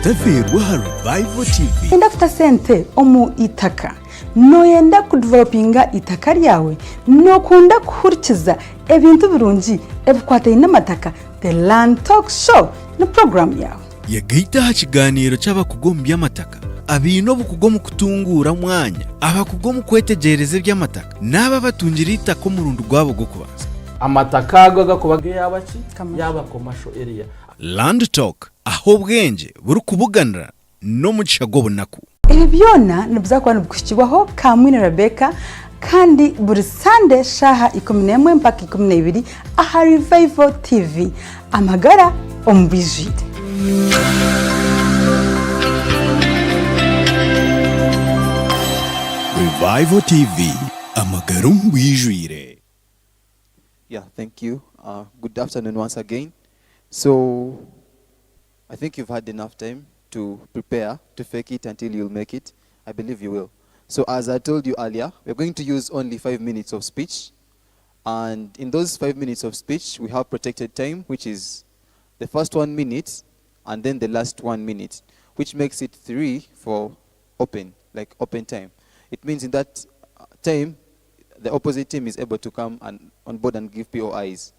mutaferwa ha Revival TV. Ndafta sente omu itaka. Noyenda kudevelopinga itaka lyawe no kunda kuhurikiza ebintu birungi ebikwataine n'amataka. The Land Talk Show na program yawe yagaita ha kiganiro cy'abakugomu by'amataka abino bukugomu kutungura mwanya abakugomu kwetegereza by'amataka n'aba batungira itaka mu rundu rwabo gwo kubaza amataka agakubage yabaki yaba commercial area. Land Talk aho bwenge buri kubuganira no mu kishago bunaku. Ibi byona nibuzakwana bukishyiwaho Kamwine Rebecca kandi buri Sunday shaha 11 mpaka 12 aha Revival TV amagara ombijide. Revival TV amagara ombijide. Yeah, thank you. Good afternoon once again. So, I think you've had enough time to prepare to fake it until you'll make it. I believe you will. So as I told you earlier, we're going to use only 5 minutes of speech. And in those 5 minutes of speech, we have protected time, which is the first 1 minute and then the last 1 minute, which makes it 3 for open, like open time. It means in that time, the opposite team is able to come and on board and give POIs.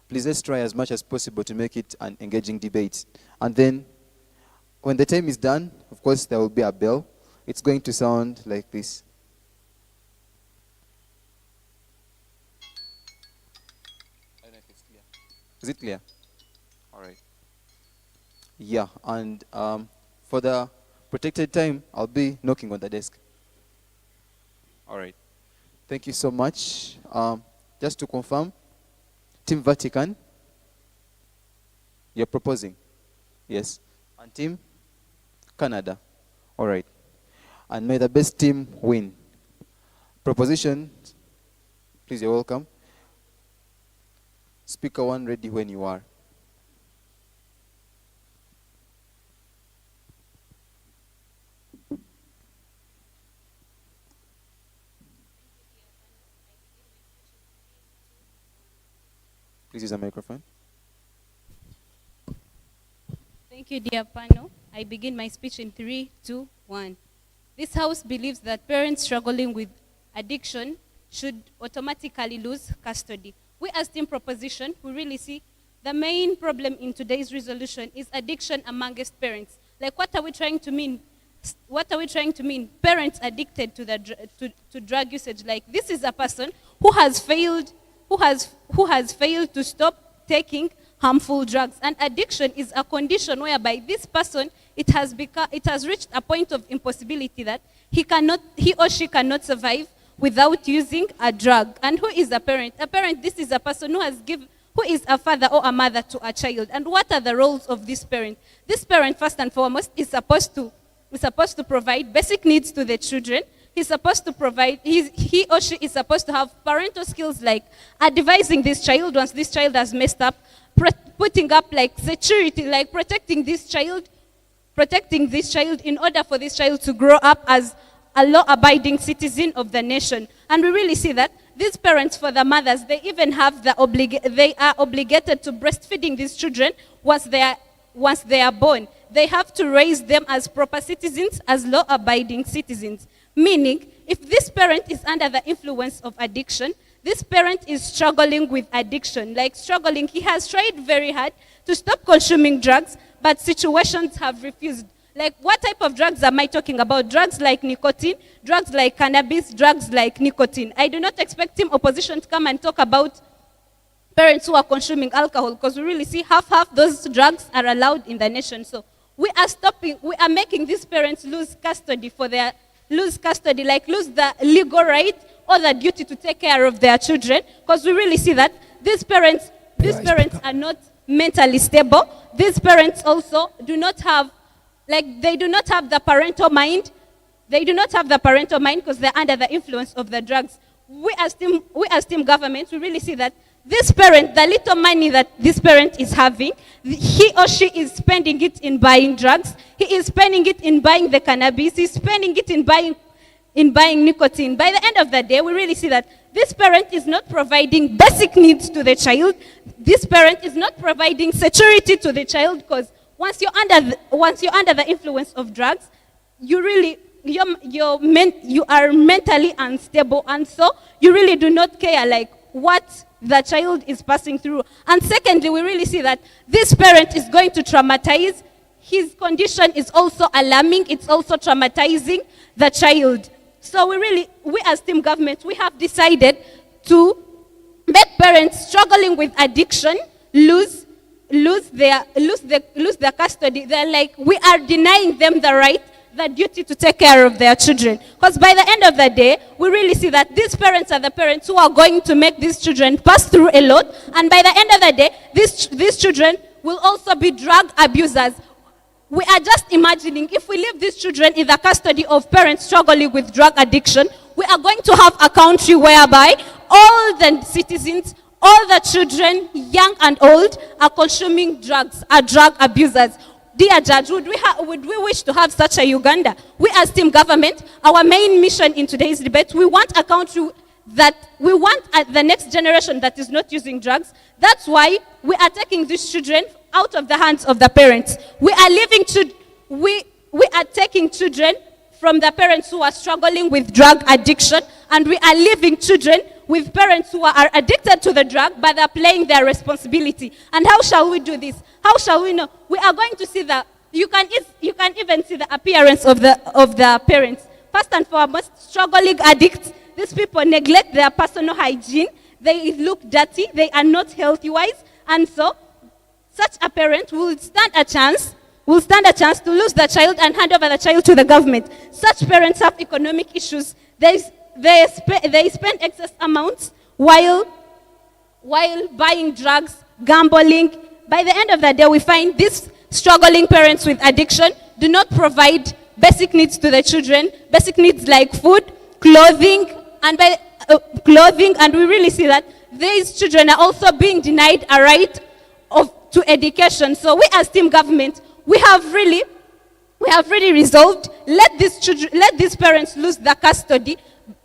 Please let's try as much as possible to make it an engaging debate. And then when the time is done, of course, there will be a bell. It's going to sound like this. I don't know if it's clear. Is it clear? All right. Yeah, and for the protected time, I'll be knocking on the desk. All right. Thank you so much. Just to confirm, Team Vatican, you're proposing? Yes. And Team Canada. All right. And may the best team win. Proposition, please, you're welcome. Speaker 1 ready when you are. Please use a microphone. Thank you, dear panel. I begin my speech in 3, 2, 1. This House believes that parents struggling with addiction should automatically lose custody. We as Team Proposition, we really see the main problem in today's resolution is addiction amongst parents. Like, what are we trying to mean? What are we trying to mean? Parents addicted to drug usage. Like, this is a person who has failed to stop taking harmful drugs. And addiction is a condition whereby this person, it has reached a point of impossibility that he or she cannot survive without using a drug. And who is a parent? A parent, this is a person who is a father or a mother to a child. And what are the roles of this parent? This parent, first and foremost, is supposed to provide basic needs to the children. He's supposed to provide, he or she is supposed to have parental skills like advising this child once this child has messed up, putting up like security, like protecting this child in order for this child to grow up as a law-abiding citizen of the nation. And we really see that these parents, for the mothers, they even have they are obligated to breastfeeding these children once they are born. They have to raise them as proper citizens, as law-abiding citizens. Meaning, if this parent is under the influence of addiction, this parent is struggling with addiction. Like struggling, he has tried very hard to stop consuming drugs, but situations have refused. Like, what type of drugs am I talking about? Drugs like nicotine, drugs like cannabis, drugs like nicotine. I do not expect Team Opposition to come and talk about parents who are consuming alcohol, because we really see half those drugs are allowed in the nation. So we are making these parents lose custody, lose the legal right or the duty to take care of their children, because we really see that these parents are not mentally stable. These parents also do not have the parental mind. They do not have the parental mind because they're under the influence of the drugs. We as team government, we really see that this parent, the little money that this parent is having, he or she is spending it in buying drugs. He is spending it in buying the cannabis. He's spending it in buying nicotine. By the end of the day, we really see that this parent is not providing basic needs to the child. This parent is not providing security to the child, because once you're under the influence of drugs, you really you are mentally unstable, and so you really do not care like what the child is passing through. And secondly, we really see that this parent is going to traumatize. His condition is also alarming. It's also traumatizing the child. So we as team government, we have decided to make parents struggling with addiction lose their custody. They're like, we are denying them the duty to take care of their children. Because by the end of the day, we really see that these parents are the parents who are going to make these children pass through a lot. And by the end of the day, these children will also be drug abusers. We are just imagining if we leave these children in the custody of parents struggling with drug addiction, we are going to have a country whereby all the citizens, all the children, young and old, are consuming drugs, are drug abusers. Dear Judge, would we wish to have such a Uganda? We as team government, our main mission in today's debate, we want a country we want the next generation that is not using drugs. That's why we are taking these children out of the hands of the parents. We are taking children from the parents who are struggling with drug addiction, and we are leaving children with parents who are addicted to the drug, but they're playing their responsibility. And how shall we do this? How shall we know? We are going to see you can even see the appearance of the parents. First and foremost, struggling addicts. These people neglect their personal hygiene. They look dirty. They are not healthy-wise. And so, such a parent will stand a chance to lose the child and hand over the child to the government. Such parents have economic issues. They spend excess amounts while buying drugs, gambling. By the end of the day, we find these struggling parents with addiction do not provide basic needs to the children, basic needs like food, clothing, and we really see that these children are also being denied a right to education. So we as team government, we have really resolved, let these parents lose the custody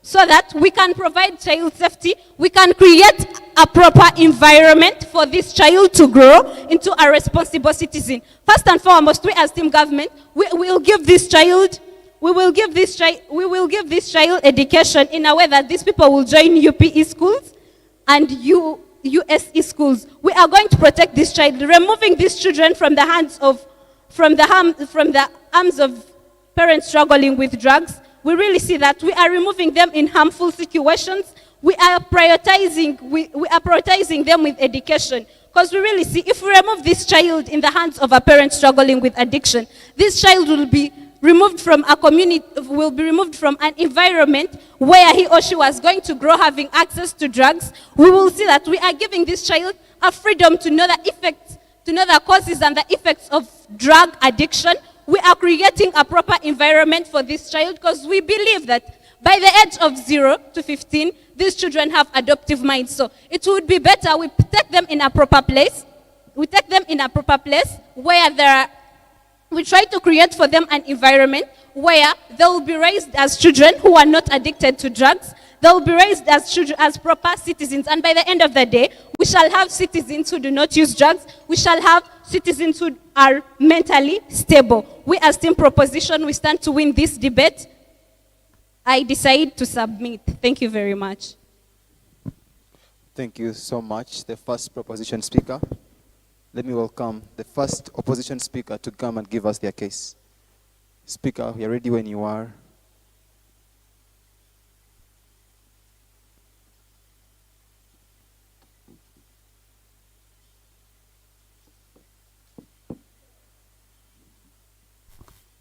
so that we can provide child safety, we can create a proper environment for this child to grow into a responsible citizen. First and foremost, we as team government, we will give this child education in a way that these people will join UPE schools and USE schools. We are going to protect this child, removing these children from the arms of parents struggling with drugs. We really see that we are removing them in harmful situations. We are prioritizing them with education. Because we really see, if we remove this child in the hands of a parent struggling with addiction, this child will be removed from a community, will be removed from an environment where he or she was going to grow having access to drugs. We will see that we are giving this child a freedom to know the effects, to know the causes and the effects of drug addiction. We are creating a proper environment for this child because we believe that by the age of 0 to 15, these children have adoptive minds. So it would be better we take them in a proper place. We take them in a proper place where we try to create for them an environment where they will be raised as children who are not addicted to drugs. They will be raised as children, as proper citizens. And by the end of the day, we shall have citizens who do not use drugs. We shall have citizens who are mentally stable. We as team proposition, we stand to win this debate. I decide to submit. Thank you very much. Thank you so much. The first proposition speaker. Let me welcome the first opposition speaker to come and give us their case. Speaker, we are ready when you are.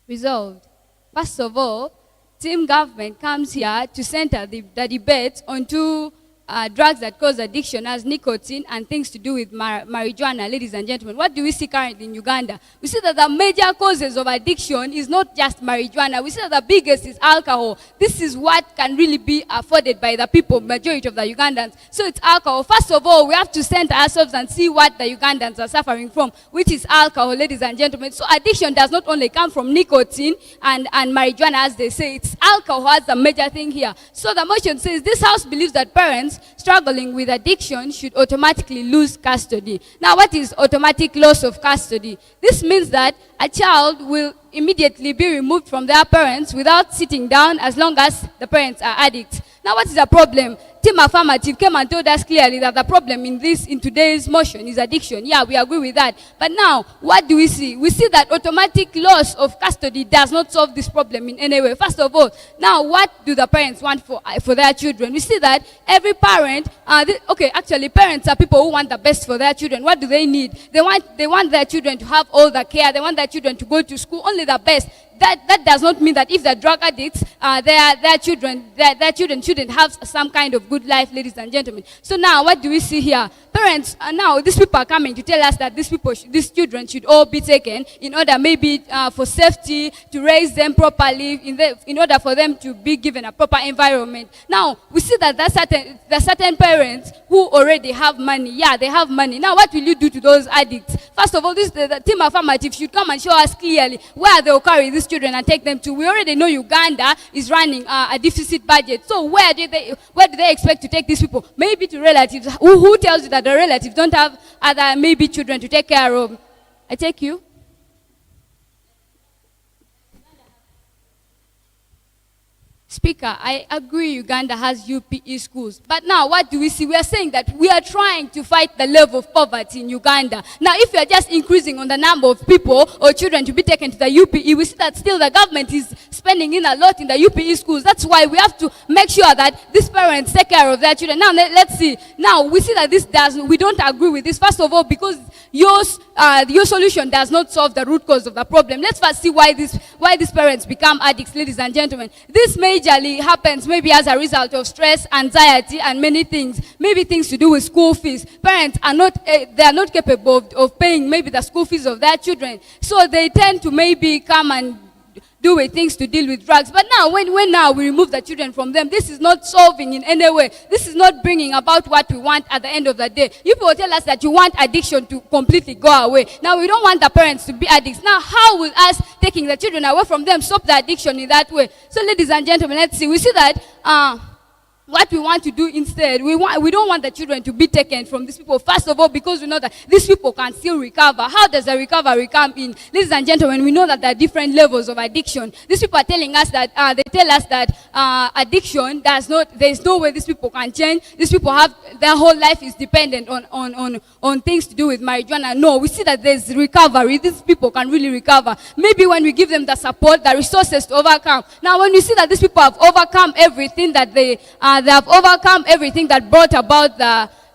Resolved. First of all, team government comes here to center the debate on two drugs that cause addiction as nicotine and things to do with marijuana. Ladies and gentlemen, what do we see currently in Uganda? We see that the major causes of addiction is not just marijuana. We see that the biggest is alcohol. This is what can really be afforded by the people, majority of the Ugandans. So it's alcohol. First of all, we have to center ourselves and see what the Ugandans are suffering from, which is alcohol, ladies and gentlemen. So addiction does not only come from nicotine and marijuana, as they say. It's alcohol as the major thing here. So the motion says, this house believes that parents struggling with addiction should automatically lose custody. Now, what is automatic loss of custody? This means that a child will immediately be removed from their parents without sitting down as long as the parents are addicts. Now, what is the problem? Team Affirmative came and told us clearly that the problem in today's motion is addiction. Yeah, we agree with that. But now, what do we see? We see that automatic loss of custody does not solve this problem in any way. First of all, now what do the parents want for their children? We see that every parent, actually parents are people who want the best for their children. What do they need? They want their children to have all the care. They want their children to go to school, only the best. That does not mean that if they're drug addicts, their children shouldn't have some kind of good life, ladies and gentlemen. So now, what do we see here? Parents, now these people are coming to tell us that these children should all be taken in order maybe for safety, to raise them properly, in order for them to be given a proper environment. Now, we see that there are certain parents who already have money. Yeah, they have money. Now, what will you do to those addicts? First of all, the Team Affirmative should come and show us clearly where they will carry these children and take them to. We already know Uganda is running a deficit budget. So where do they expect to take these people? Maybe to relatives. Who tells you that the relatives don't have other maybe children to take care of? I take you. Speaker, I agree Uganda has UPE schools. But now what do we see? We are saying that we are trying to fight the level of poverty in Uganda. Now if you are just increasing on the number of people or children to be taken to the UPE, we see that still the government is spending in a lot in the UPE schools. That's why we have to make sure that these parents take care of their children. Now let's see. Now we see that we don't agree with this. First of all, because your solution does not solve the root cause of the problem. Let's first see why these parents become addicts, ladies and gentlemen. This majorly happens maybe as a result of stress, anxiety, and many things. Maybe things to do with school fees. Parents are not capable of paying maybe the school fees of their children. So they tend to maybe come and do with things to deal with drugs. But now, when we remove the children from them, this is not solving in any way. This is not bringing about what we want at the end of the day. You people tell us that you want addiction to completely go away. Now, we don't want the parents to be addicts. Now, how will us taking the children away from them stop the addiction in that way? So, ladies and gentlemen, let's see. We see that what we want to do instead, we don't want the children to be taken from these people. First of all, because we know that these people can still recover. How does the recovery come in? Ladies and gentlemen, we know that there are different levels of addiction. These people are telling us that, they tell us that addiction there's no way these people can change. These people their whole life is dependent on things to do with marijuana. No, we see that there's recovery. These people can really recover. Maybe when we give them the support, the resources to overcome. Now, when we see that these people have overcome everything that they have overcome everything that brought about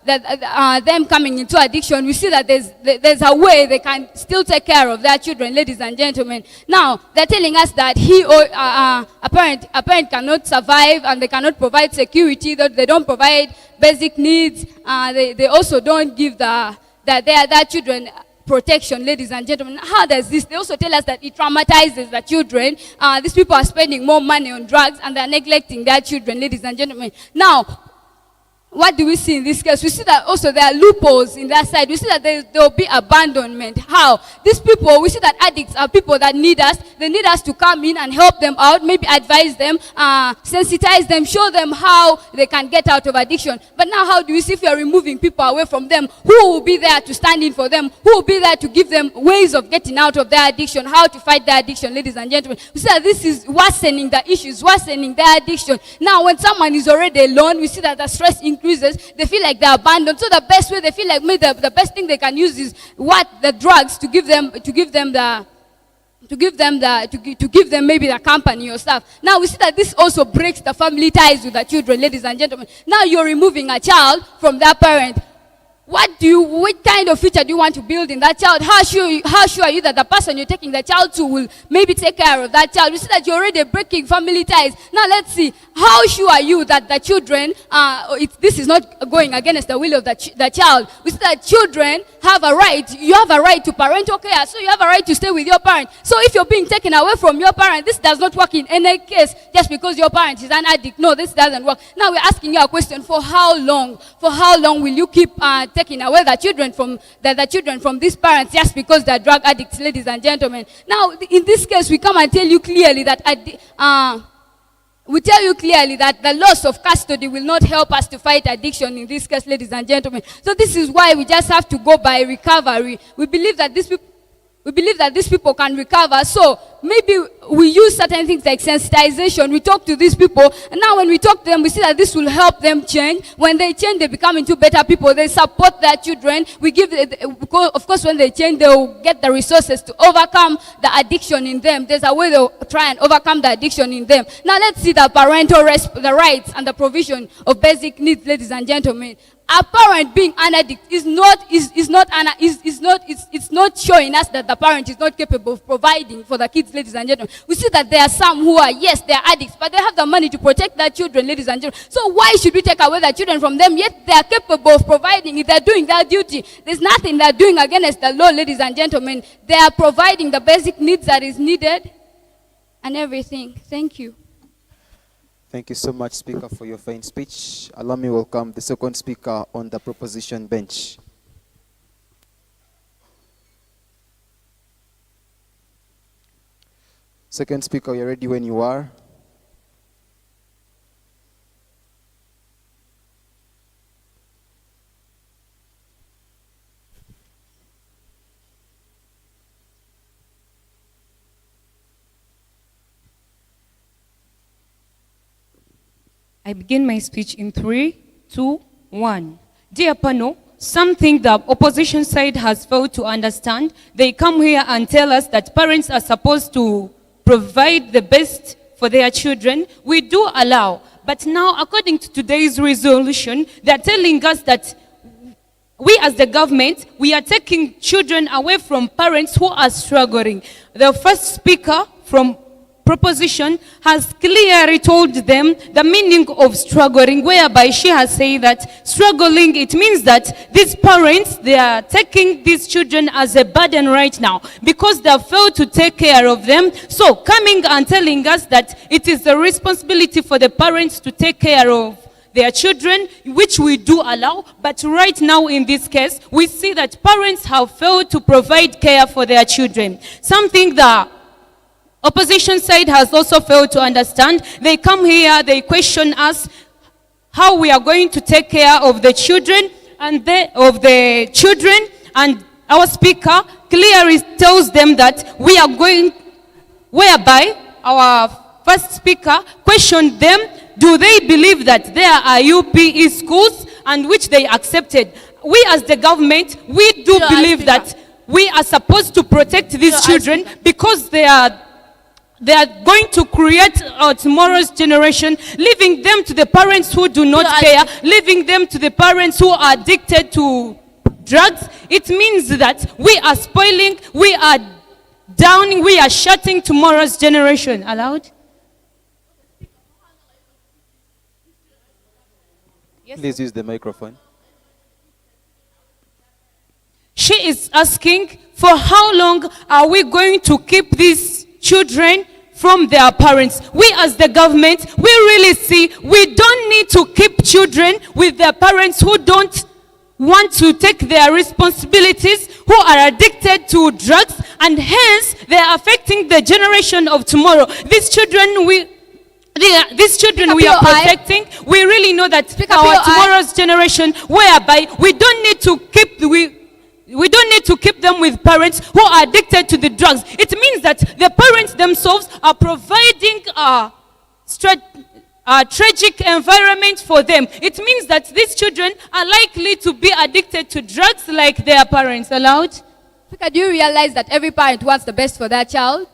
them coming into addiction, we see that there's a way they can still take care of their children, ladies and gentlemen. Now, they're telling us that a parent cannot survive and they cannot provide security, that they don't provide basic needs. They also don't give their children protection, ladies and gentlemen. How does this? They also tell us that it traumatizes the children. These people are spending more money on drugs and they're neglecting their children, ladies and gentlemen. Now, what do we see in this case? We see that also there are loopholes in that side. We see that there will be abandonment. How? These people, we see that addicts are people that need us. They need us to come in and help them out, maybe advise them, sensitize them, show them how they can get out of addiction. But now how do we see if we are removing people away from them? Who will be there to stand in for them? Who will be there to give them ways of getting out of their addiction, how to fight their addiction, ladies and gentlemen? We see that this is worsening the issues, worsening their addiction. Now when someone is already alone, we see that the stress increases. They feel like they're abandoned. So the best way they feel like maybe the best thing they can use is the drugs to give them maybe the company or stuff. Now we see that this also breaks the family ties with the children, ladies and gentlemen. Now you're removing a child from their parent. What kind of future do you want to build in that child? How sure are you that the person you're taking the child to will maybe take care of that child? You see that you're already breaking family ties. Now let's see, how sure are you that the children, this is not going against the will of the child? We see that children have a right. You have a right to parental care, so you have a right to stay with your parent. So if you're being taken away from your parent, this does not work in any case just because your parent is an addict. No, this doesn't work. Now we're asking you a question: for how long? For how long will you keep taking away the children from these parents just because they're drug addicts, ladies and gentlemen? Now, in this case, we come and tell you clearly that we tell you clearly that the loss of custody will not help us to fight addiction in this case, ladies and gentlemen. So this is why we just have to go by recovery. We believe that these people can recover. So maybe we use certain things like sensitization. We talk to these people, and now when we talk to them, we see that this will help them change. When they change, they become into better people. They support their children. We give, of course, when they change, they will get the resources to overcome the addiction in them. There's a way they'll try and overcome the addiction in them. Now let's see the parental the rights and the provision of basic needs, ladies and gentlemen. A parent being an addict is not showing us that the parent is not capable of providing for the kids, ladies and gentlemen. We see that there are some who are, yes, they are addicts, but they have the money to protect their children, ladies and gentlemen. So why should we take away their children from them, yet they are capable of providing if they're doing their duty? There's nothing they're doing against the law, ladies and gentlemen. They are providing the basic needs that is needed and everything. Thank you. Thank you so much, Speaker, for your fine speech. Allow me to welcome the second speaker on the proposition bench. Second speaker, you're ready when you are. I begin my speech in 3, 2, 1. Dear panel, something the opposition side has failed to understand. They come here and tell us that parents are supposed to provide the best for their children. We do allow. But now, according to today's resolution, they're telling us that we as the government, we are taking children away from parents who are struggling. The first speaker from proposition has clearly told them the meaning of struggling, whereby she has said that struggling, it means that these parents, they are taking these children as a burden right now because they have failed to take care of them. So coming and telling us that it is the responsibility for the parents to take care of their children, which we do allow, but right now in this case, we see that parents have failed to provide care for their children. Something that opposition side has also failed to understand. They come here, they question us how we are going to take care of the children and and our speaker clearly tells them that we are going, whereby our first speaker questioned them, do they believe that there are UPE schools and which they accepted? We as the government, we do believe that we are supposed to protect these children because they are going to create tomorrow's generation, leaving them to the parents who do not care, leaving them to the parents who are addicted to drugs. It means that we are spoiling, we are downing, we are shutting tomorrow's generation. Allowed? Yes. Please use the microphone. She is asking, for how long are we going to keep these children from their parents? We as the government, we really see we don't need to keep children with their parents who don't want to take their responsibilities, who are addicted to drugs, and hence they are affecting the generation of tomorrow. These children we are protecting. We really know that our tomorrow's generation, whereby we don't need to keep them with parents who are addicted to the drugs. It means that the parents themselves are providing a tragic environment for them. It means that these children are likely to be addicted to drugs like their parents. Allowed? Do you realize that every parent wants the best for their child?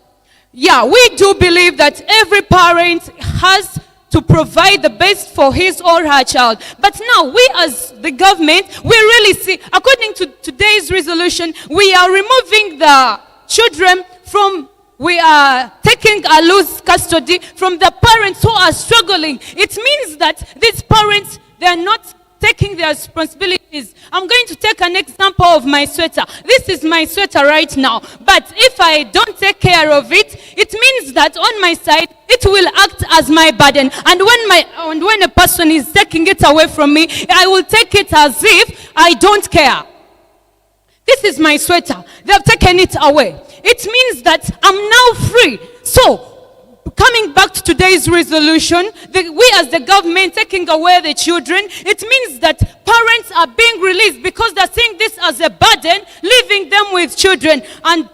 Yeah, we do believe that every parent has to provide the best for his or her child. But now, we as the government, we really see, according to today's resolution, we are removing the children from, we are taking a loose custody from the parents who are struggling. It means that these parents, they are not taking their responsibilities. I'm going to take an example of my sweater. This is my sweater right now. But if I don't take care of it, it means that on my side, it will act as my burden. And when a person is taking it away from me, I will take it as if I don't care. This is my sweater. They have taken it away. It means that I'm now free. So, coming back to today's resolution, we as the government taking away the children, it means that parents are being released because they're seeing this as a burden, leaving them with children. And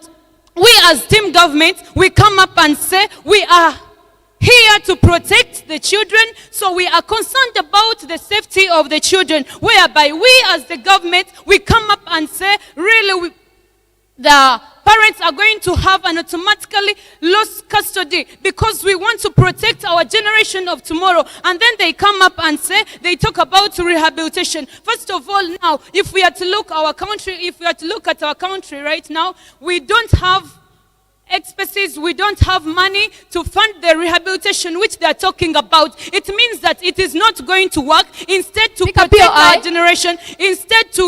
we as team government, we come up and say we are here to protect the children, so we are concerned about the safety of the children, whereby we as the government, we come up and say, really, the parents are going to have an automatically lost custody because we want to protect our generation of tomorrow. And then they come up and say, they talk about rehabilitation. First of all, now, if we are to look at our country right now, we don't have expenses, we don't have money to fund the rehabilitation which they are talking about. It means that it is not going to work. Instead to protect our generation, instead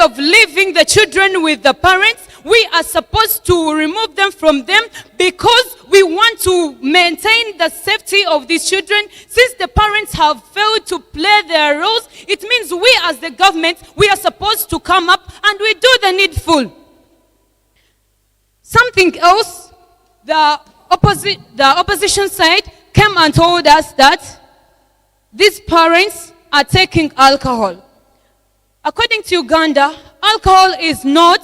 of leaving the children with the parents, we are supposed to remove them from them because we want to maintain the safety of these children. Since the parents have failed to play their roles, it means we as the government, we are supposed to come up and we do the needful. Something else, the opposition side came and told us that these parents are taking alcohol. According to Uganda, alcohol is not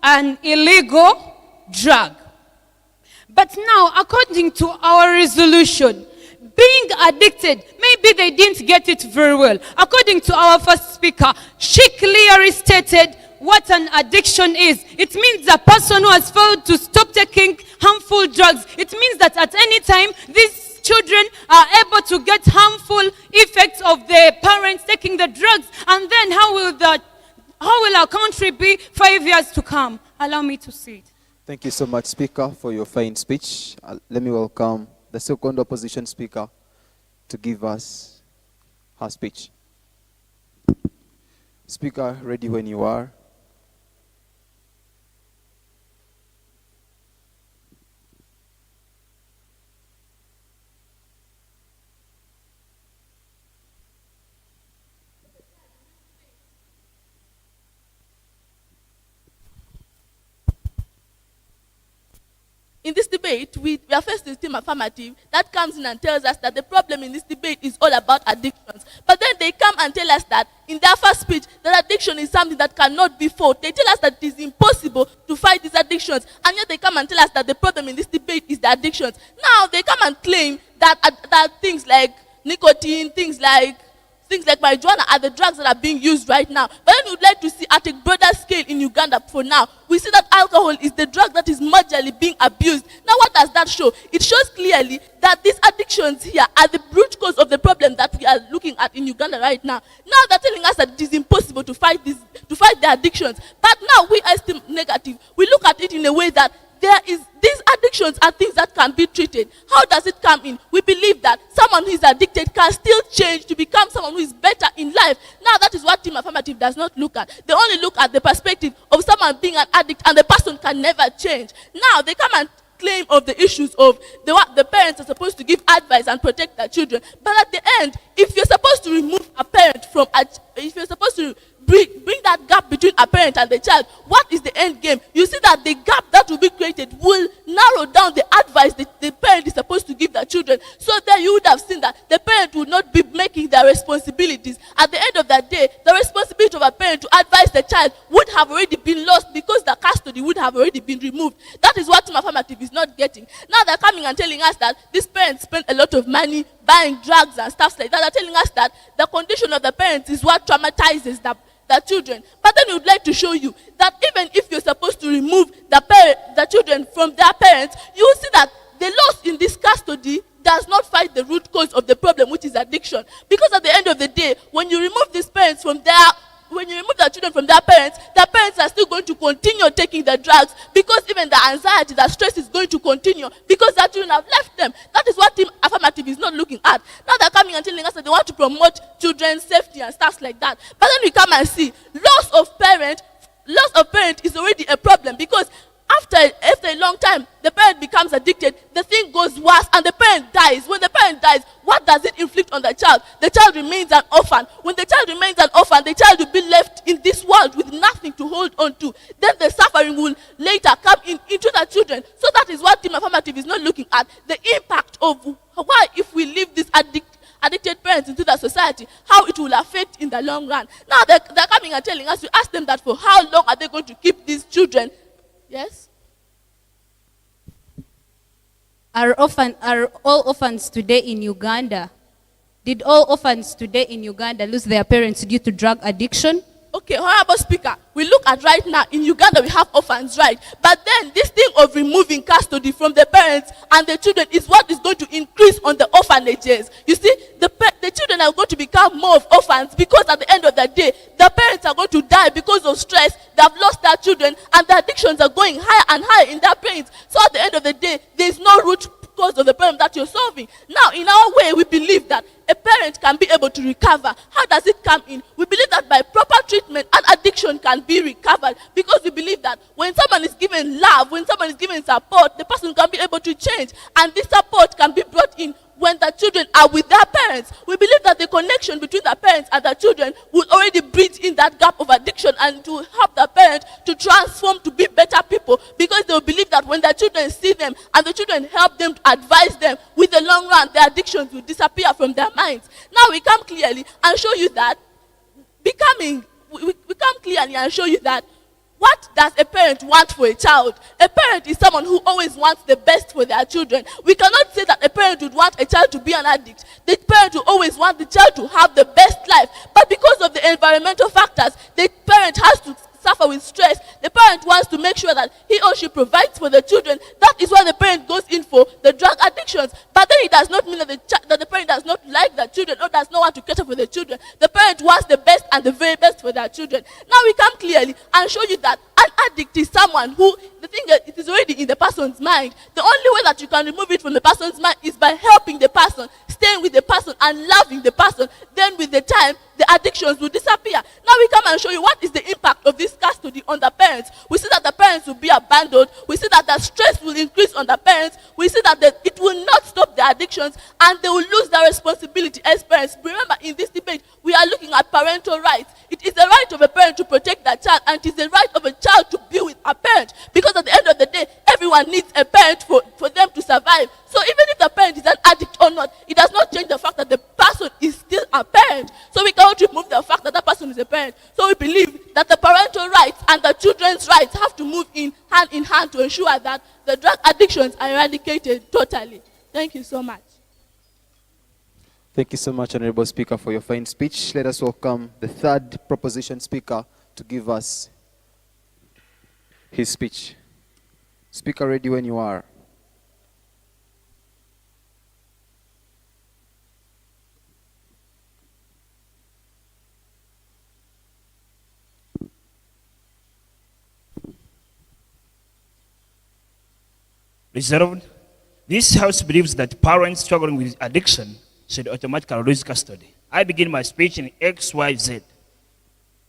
an illegal drug. But now, according to our resolution, being addicted, maybe they didn't get it very well. According to our first speaker, she clearly stated what an addiction is. It means a person who has failed to stop taking harmful drugs. It means that at any time, these children are able to get harmful effects of their parents taking the drugs. And then how will our country be 5 years to come? Allow me to see it. Thank you so much, Speaker, for your fine speech. Let me welcome the second opposition speaker to give us her speech. Speaker, ready when you are. In this debate, we are faced with team affirmative that comes in and tells us that the problem in this debate is all about addictions. But then they come and tell us that in their first speech, that addiction is something that cannot be fought. They tell us that it is impossible to fight these addictions, and yet they come and tell us that the problem in this debate is the addictions. Now they come and claim that things like nicotine, things like marijuana are the drugs that are being used right now. But then we would like to see at a broader scale in Uganda for now. We see that alcohol is the drug that is majorly being abused. Now what does that show? It shows clearly that these addictions here are the root cause of the problem that we are looking at in Uganda right now. Now they're telling us that it is impossible to fight the addictions. But now we are still negative. We look at it in a way that these addictions are things that can be treated. How does it come in? We believe that someone who is addicted can still change to become someone who is better in life. Now that is what Team Affirmative does not look at. They only look at the perspective of someone being an addict and the person can never change. Now they come and claim of the issues of the parents are supposed to give advice and protect their children. But at the end, if you're supposed to remove a parent from, if you're supposed to bring that gap between a parent and the child, what is the end game? You see that the gap that will be created will narrow down the advice that the parent is supposed to give their children. So there you would have seen that the parent would not be making their responsibilities. At the end of the day, the responsibility of a parent to advise the child would have already been lost because the custody would have already been removed. That is what Team Affirmative is not getting. Now they're coming and telling us that these parents spend a lot of money buying drugs and stuff like that. They're telling us that the condition of the parents is what traumatizes the children. But then we would like to show you that even if you're supposed to remove the children from their parents, you will see that the loss in this custody does not fight the root cause of the problem, which is addiction. Because at the end of the day, when you remove these parents from when you remove the children from their parents are still going to continue taking the drugs, because even the anxiety, the stress is going to continue because their children have left them. That is what Team Affirmative is not looking at. Now they're coming and telling us that they want to promote children's safety and stuff like that. But then we come and see loss of parent is already a problem, because after a long time, the parent becomes addicted, the thing goes worse, and the parent dies. When the parent dies, what does it inflict on the child? The child remains an orphan. When the child remains an orphan, the child will be left in this world with nothing to hold on to, then the suffering will later come into the children. So that is what team affirmative is not looking at, the impact of why if we leave these addicted parents into the society, how it will affect in the long run. Now they're coming and telling us, we ask them that for how long are they going to keep these children? Yes? Are all orphans today in Uganda? Did all orphans today in Uganda lose their parents due to drug addiction? Okay, Honorable Speaker, we look at right now, in Uganda we have orphans, right? But then this thing of removing custody from the parents and the children is what is going to increase on the orphanages. You see, the children are going to become more of orphans because at the end of the day, the parents are going to die because of stress. They have lost their children and the addictions are going higher and higher in their parents. So at the end of the day, there is no root cause of the problem that you're solving. Now, in our way, we believe that a parent can be able to recover. How does it come in? We believe that by proper treatment, an addiction can be recovered, because we believe that when someone is given love, when someone is given support, the person can be able to change, and this support can be brought in when the children are with their parents. We believe that the connection between the parents and the children will already bridge in that gap of addiction and to help the parent to transform to be better people, because they will believe that when the children see them and the children help them to advise them, with the long run, the addictions will disappear from their minds. Now we come clearly and show you that we come clearly and show you that what does a parent want for a child? A parent is someone who always wants the best for their children. We cannot say that a parent would want a child to be an addict. The parent will always want the child to have the best life. But because of the environmental factors, the parent has to suffer with stress. The parent wants to make sure that he or she provides for the children. That is why the parent goes in for the drug addictions. But then it does not mean that the parent does not like the children or does not want to cater for the children. The parent wants the best and the very best for their children. Now we come clearly and show you that an addict is someone who, the thing that it is already in the person's mind. The only way that you can remove it from the person's mind is by helping the person, staying with the person and loving the person. Then with the time, the addictions will disappear. Now we come and show you what is the impact of this custody on the parents. We see that the parents will be abandoned. We see that the stress will increase on the parents. We see that it will not stop the addictions and they will lose their responsibility as parents. Remember, in this debate, we are looking at parental rights. It is the right of a parent to protect their child, and it is the right of a child to be with a parent, because at the end of the day, everyone needs a parent for them to survive. So even if the parent is an addict or not, it does not change the fact that the person is still a parent. So we cannot remove the fact that the person is a parent. So we believe that the parental rights and the children's rights have to move in hand to ensure that the drug addictions are eradicated totally. Thank you so much. Thank you so much, Honorable Speaker, for your fine speech. Let us welcome the third proposition speaker to give us his speech. Speaker, ready when you are. Reserved. This House believes that parents struggling with addiction should automatically lose custody. I begin my speech in XYZ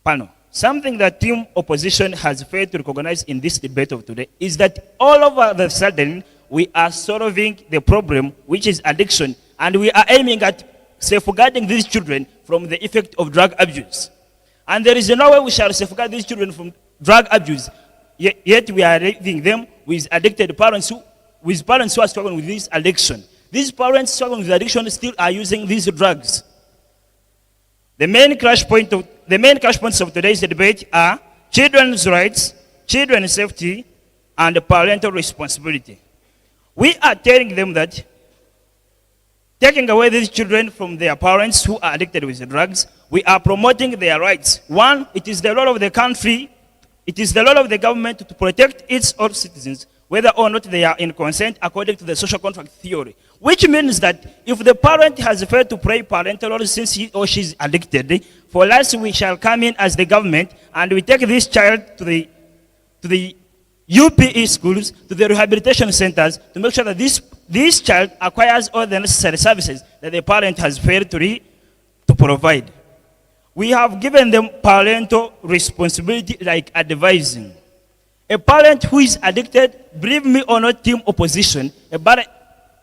panel. Something that team opposition has failed to recognize in this debate of today is that all of a sudden we are solving the problem, which is addiction, and we are aiming at safeguarding these children from the effect of drug abuse. And there is no way we shall safeguard these children from drug abuse, yet we are raising them with addicted parents who are struggling with this addiction. These parents struggling with addiction still are using these drugs. The main crash points of today's debate are children's rights, children's safety, and parental responsibility. We are telling them that taking away these children from their parents who are addicted with the drugs, we are promoting their rights. One, it is the role of the country, it is the role of the government to protect its own citizens, whether or not they are in consent according to the social contract theory. Which means that if the parent has failed to play parental role since he or she is addicted, for us we shall come in as the government and we take this child to the UPE schools, to the rehabilitation centers, to make sure that this child acquires all the necessary services that the parent has failed to provide. We have given them parental responsibility like advising. A parent who is addicted, believe me or not, team opposition,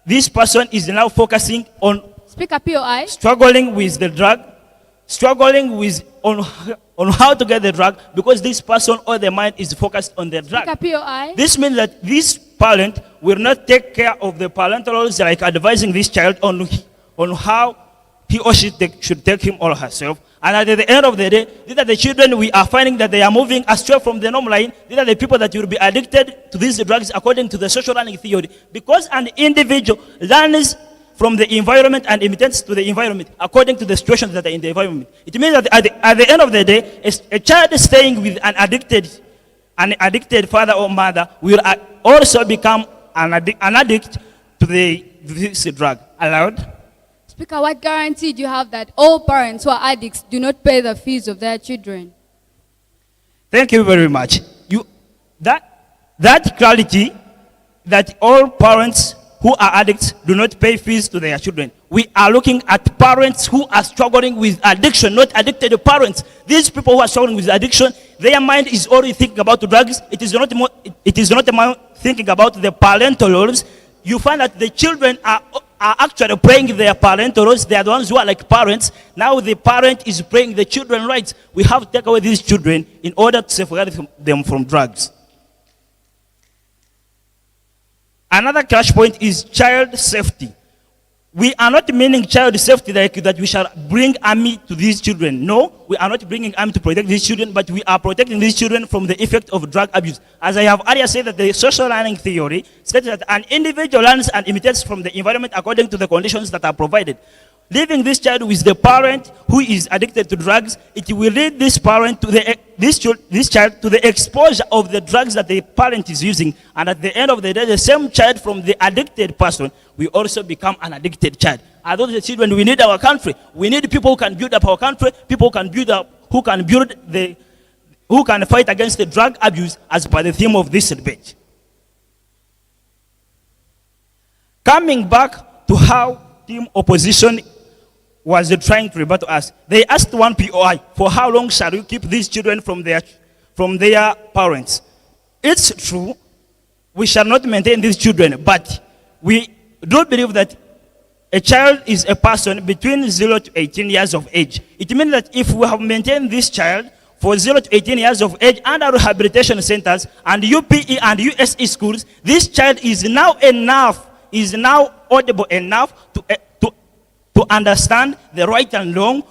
this person is now focusing on Speaker POI. struggling with the drug, struggling with on on how to get the drug because this person or the mind is focused on the drug. POI. This means that this parent will not take care of the parental roles, like advising this child on how he or she should take him or herself. And at the end of the day, these are the children we are finding that they are moving astray from the normal line. These are the people that will be addicted to these drugs according to the social learning theory. Because an individual learns from the environment and imitates to the environment according to the situations that are in the environment. It means that at the end of the day, a child staying with an addicted father or mother will also become an addict to this drug. Allowed? Speaker, what guarantee do you have that all parents who are addicts do not pay the fees of their children? Thank you very much. That clarity that all parents who are addicts do not pay fees to their children. We are looking at parents who are struggling with addiction, not addicted parents. These people who are struggling with addiction, their mind is already thinking about drugs. It is not thinking about the parental roles. You find that the children are actually playing their parental roles. They are the ones who are like parents. Now the parent is playing the children's rights. We have to take away these children in order to safeguard them from drugs. Another crash point is child safety. We are not meaning child safety like that we shall bring army to these children. No, we are not bringing army to protect these children, but we are protecting these children from the effect of drug abuse. As I have earlier said, that the social learning theory states that an individual learns and imitates from the environment according to the conditions that are provided. Leaving this child with the parent who is addicted to drugs, it will lead this parent to this child to the exposure of the drugs that the parent is using. And at the end of the day, the same child from the addicted person will also become an addicted child. Are those the children we need our country? We need people who can build up our country, people who can fight against the drug abuse as per the theme of this debate. Coming back to how team opposition was trying to rebut us. They asked one POI, for how long shall you keep these children from their parents? It's true, we shall not maintain these children, but we do believe that a child is a person between 0 to 18 years of age. It means that if we have maintained this child for 0 to 18 years of age under rehabilitation centers and UPE and USE schools, this child is now audible enough to understand the right and wrong,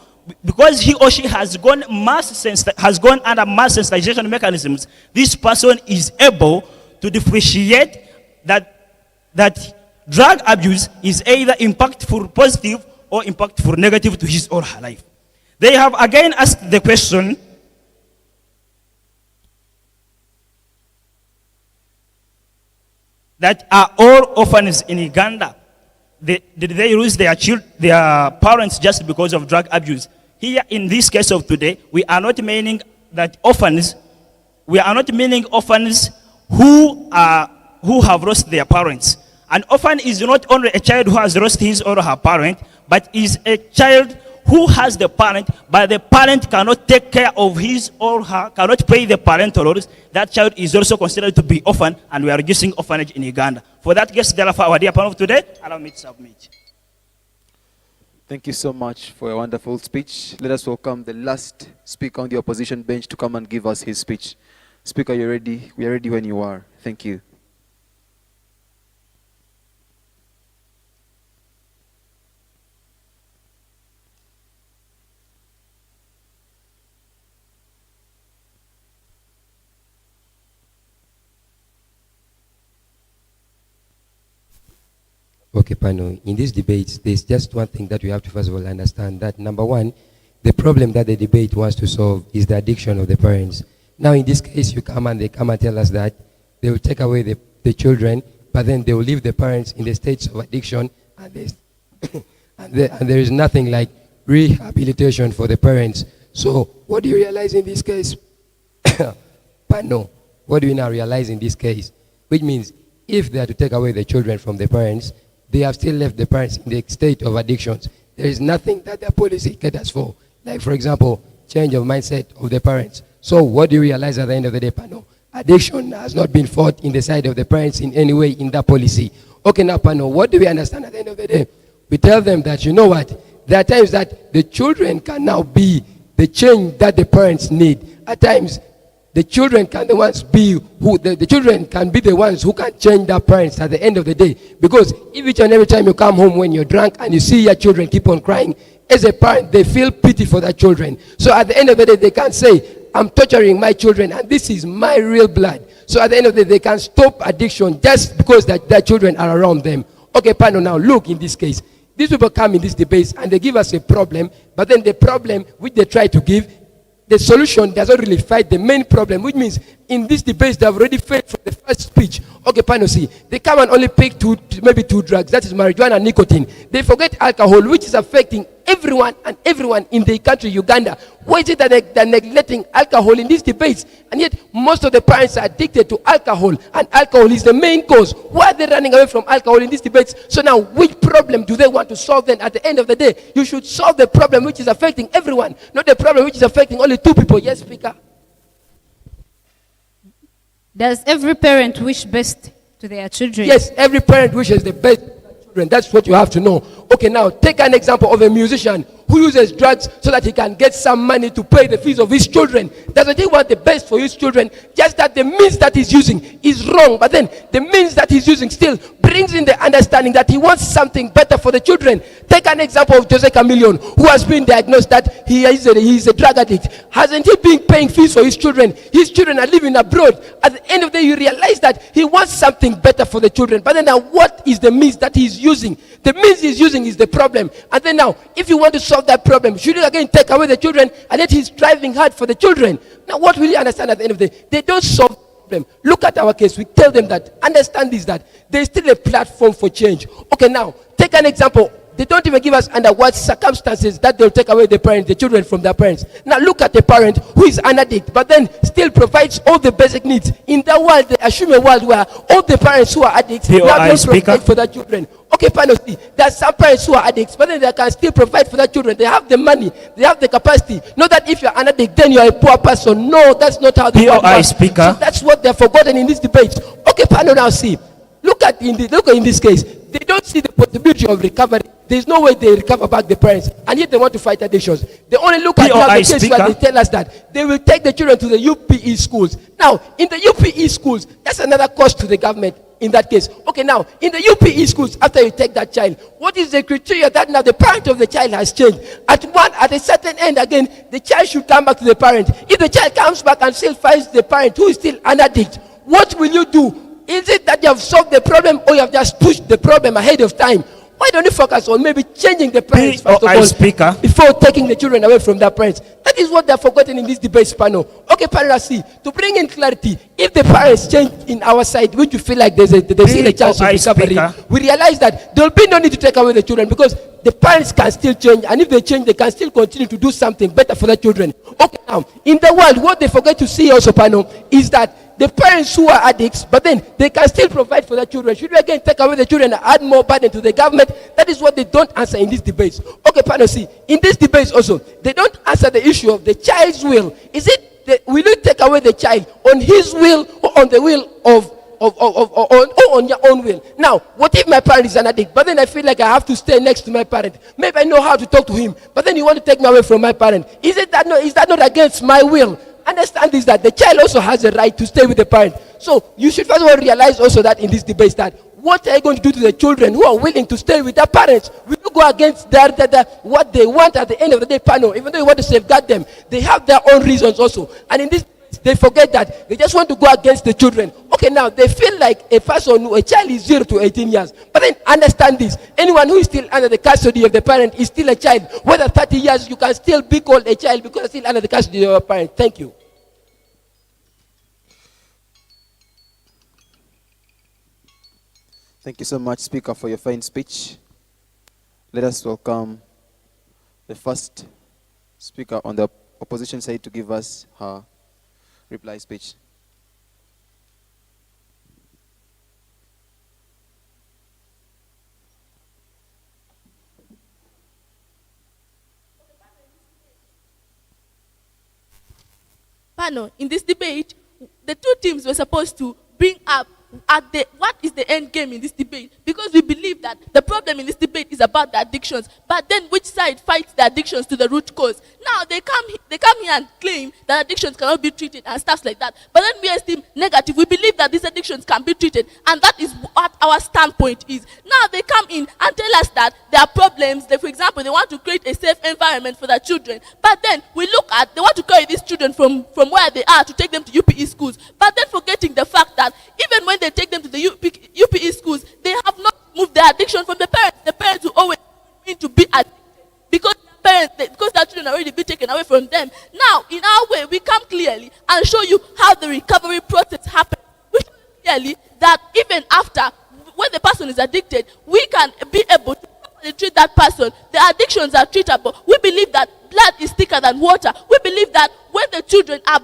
because he or she has gone under mass sensitization mechanisms. This person is able to differentiate that drug abuse is either impactful positive or impactful negative to his or her life. They have again asked the question, that are all orphans in Uganda, did they lose their parents just because of drug abuse? Here, in this case of today, we are not meaning that orphans. We are not meaning orphans who have lost their parents. An orphan is not only a child who has lost his or her parent, but is a child who has the parent, but the parent cannot take care of his or her, cannot pay the parental roles. That child is also considered to be orphan, and we are reducing orphanage in Uganda. For that case, therefore, our dear panel of today, allow me to submit. Thank you so much for a wonderful speech. Let us welcome the last speaker on the opposition bench to come and give us his speech. Speaker, you're ready. We are ready when you are. Thank you. Okay, Pano, in this debate, there's just one thing that we have to first of all understand, that number one, the problem that the debate wants to solve is the addiction of the parents. Now, in this case, they come and tell us that they will take away the children, but then they will leave the parents in the states of addiction, and, and there is nothing like rehabilitation for the parents. So, what do you realize in this case? Pano, what do we now realize in this case? Which means, if they are to take away the children from the parents, they have still left the parents in the state of addictions. There is nothing that the policy caters for. Like, for example, change of mindset of the parents. So what do you realize at the end of the day, Pano? Addiction has not been fought in the side of the parents in any way in that policy. Okay, now, Pano, what do we understand at the end of the day? We tell them that, you know what, there are times that the children can now be the change that the parents need. At times, the children can the children can be the ones who can change their parents at the end of the day. Because if each and every time you come home when you're drunk and you see your children keep on crying, as a parent, they feel pity for their children. So at the end of the day, they can say, I'm torturing my children and this is my real blood. So at the end of the day, they can stop addiction just because their children are around them. Okay, panel, now look in this case. These people come in these debates and they give us a problem, but then the problem which they try to give, the solution doesn't really fight the main problem, which means in these debates they have already failed from the first speech. Okay, panel, see, they come and only pick maybe two drugs, that is marijuana and nicotine. They forget alcohol, which is affecting everyone in the country, Uganda. Why is it that they're neglecting alcohol in these debates? And yet, most of the parents are addicted to alcohol, and alcohol is the main cause. Why are they running away from alcohol in these debates? So now, which problem do they want to solve then at the end of the day? You should solve the problem which is affecting everyone, not the problem which is affecting only two people. Yes, Speaker? Does every parent wish best to their children? Yes, every parent wishes the best to their children. That's what you have to know. Okay, now take an example of a musician who uses drugs so that he can get some money to pay the fees of his children. Doesn't he want the best for his children? Just that the means that he's using is wrong, but then the means that he's using still brings in the understanding that he wants something better for the children. Take an example of Jose Chameleon, who has been diagnosed that he is a drug addict. Hasn't he been paying fees for his children? His children are living abroad. At the end of the day, you realize that he wants something better for the children. But then now, what is the means that he's using? The means he's using is the problem. And then now, if you want to solve that problem, should you again take away the children, and yet he's striving hard for the children? Now, what will you understand at the end of the day? They don't solve the problem. Look at our case. We tell them that, understand this, that there's still a platform for change. Okay, now, take an example. They don't even give us under what circumstances that they'll take away the children from their parents. Now look at a parent who is an addict, but then still provides all the basic needs. In that world, they assume a world where all the parents who are addicts now don't provide for their children. Okay, panel, there are some parents who are addicts, but then they can still provide for their children. They have the money, they have the capacity. Not that if you're an addict, then you're a poor person. No, that's not how the world works. So that's what they're forgotten in this debate. Okay, panel, now see. Look in this case. They don't see the possibility of recovery. There's no way they recover back the parents, and yet they want to fight addictions. They only look at the case where they tell us that they will take the children to the UPE schools. Now, in the UPE schools, that's another cost to the government in that case. Okay, now, in the UPE schools, after you take that child, what is the criteria that now the parent of the child has changed? At a certain end, again, the child should come back to the parent. If the child comes back and still finds the parent who is still an addict, what will you do? Is it that you have solved the problem, or you have just pushed the problem ahead of time? Why don't you focus on maybe changing the parents first of all, before taking the children away from their parents? That is what they're forgotten in this debate panel. Okay, panel C, to bring in clarity, if the parents change in our side, which you feel like there's still a chance of recovery, we realize that there will be no need to take away the children, because the parents can still change, and if they change, they can still continue to do something better for the children. Okay, now, in the world, what they forget to see also, panel, is that the parents who are addicts, but then they can still provide for their children. Should we again take away the children and add more burden to the government? That is what they don't answer in these debates. Okay, panel C, in these debates also, they don't answer the issue of the child's will. Is it, will you take away the child on his will, or on the will or on your own will? Now, what if my parent is an addict, but then I feel like I have to stay next to my parent? Maybe I know how to talk to him, but then you want to take me away from my parent. Is that not against my will? Understand this, that the child also has a right to stay with the parent. So you should first of all realize also that in this debate, that what are you going to do to the children who are willing to stay with their parents? Will you go against what they want at the end of the day, panel? Even though you want to safeguard them, they have their own reasons also. And in this, they forget that they just want to go against the children. Okay, now they feel like a child is 0 to 18 years. But then understand this, anyone who is still under the custody of the parent is still a child. Whether 30 years, you can still be called a child because you're still under the custody of your parent. Thank you. Thank you so much, Speaker, for your fine speech. Let us welcome the first speaker on the opposition side to give us her reply speech. Panel, in this debate, the two teams were supposed to bring up what is the end game in this debate? Because we believe that the problem in this debate is about the addictions, but then which side fights the addictions to the root cause? Now they come here and claim that addictions cannot be treated and stuff like that. But then we are still negative. We believe that these addictions can be treated, and that is what our standpoint is. Now they come in and tell us that there are problems. For example, they want to create a safe environment for their children. But then we look at, they want to carry these children from where they are to take them to UPE schools. But then forgetting the fact that even when they take them to the UPE schools, they have not moved their addiction from the parents. The parents will always need to be addicted because their children already be taken away from them. Now, in our way, we come clearly and show you how the recovery process happens. We show you clearly that even after, when the person is addicted, we can be able to properly treat that person. The addictions are treatable. We believe that blood is thicker than water. We believe that when the children are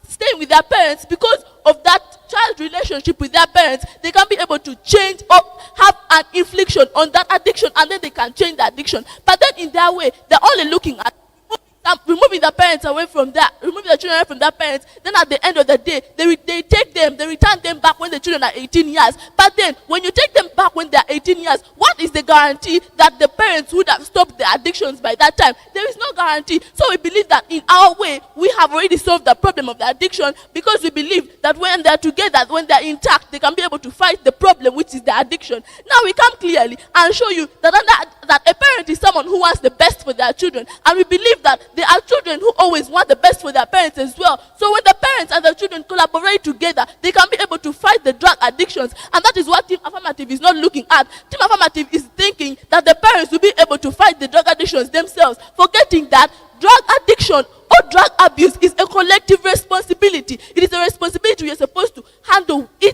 staying with their parents, because of that child relationship with their parents, they can be able to change or have an infliction on that addiction, and then they can change the addiction. But then in their way, they're only looking at removing the parents away from that, removing the children away from their parents. Then at the end of the day, they take them, they return them back when the children are 18 years. But then when you take them back when they are 18 years, what is the guarantee that the parents would have stopped the addictions by that time? There is no guarantee. So we believe that in our way, we have already solved the problem of the addiction, because we believe that when they're together, when they're intact, they can be able to fight the problem, which is the addiction. Now we come clearly and show you that a parent is someone who wants the best for their children. And we believe that there are children who always want the best for their parents as well. So when the parents and the children collaborate together, they can be able to fight the drug addictions. And that is what Team Affirmative is not looking at. Team Affirmative is thinking that the parents will be able to fight the drug addictions themselves, forgetting that drug addiction or drug abuse is a collective responsibility. It is a responsibility we are supposed to handle we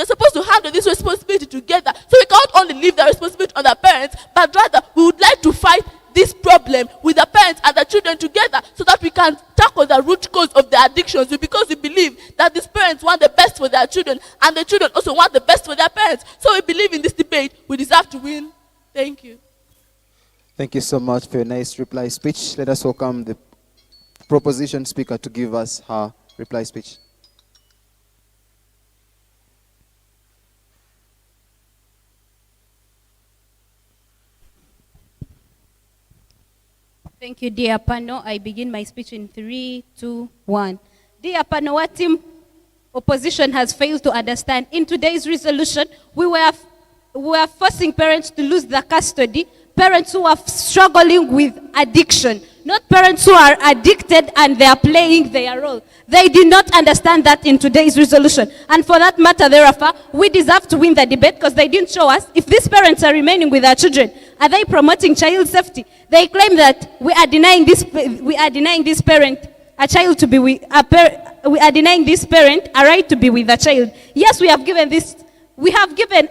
are supposed to handle this responsibility together. So we cannot only leave the responsibility on the parents, but rather we would like to fight this problem with the parents and the children together, so that we can tackle the root cause of the addictions, because we believe that these parents want the best for their children, and the children also want the best for their parents. So we believe in this debate, we deserve to win. Thank you. Thank you so much for your nice reply speech. Let us welcome the proposition speaker to give us her reply speech. Thank you, dear panel. I begin my speech in 3, 2, 1. Dear panel, what team opposition has failed to understand, in today's resolution, we were forcing parents to lose their custody, parents who are struggling with addiction, not parents who are addicted and they are playing their role. They did not understand that in today's resolution. And for that matter, therefore, we deserve to win the debate, because they didn't show us if these parents are remaining with their children. Are they promoting child safety? They claim that we are denying this parent a child to be with we are denying this parent a right to be with a child. Yes, we have given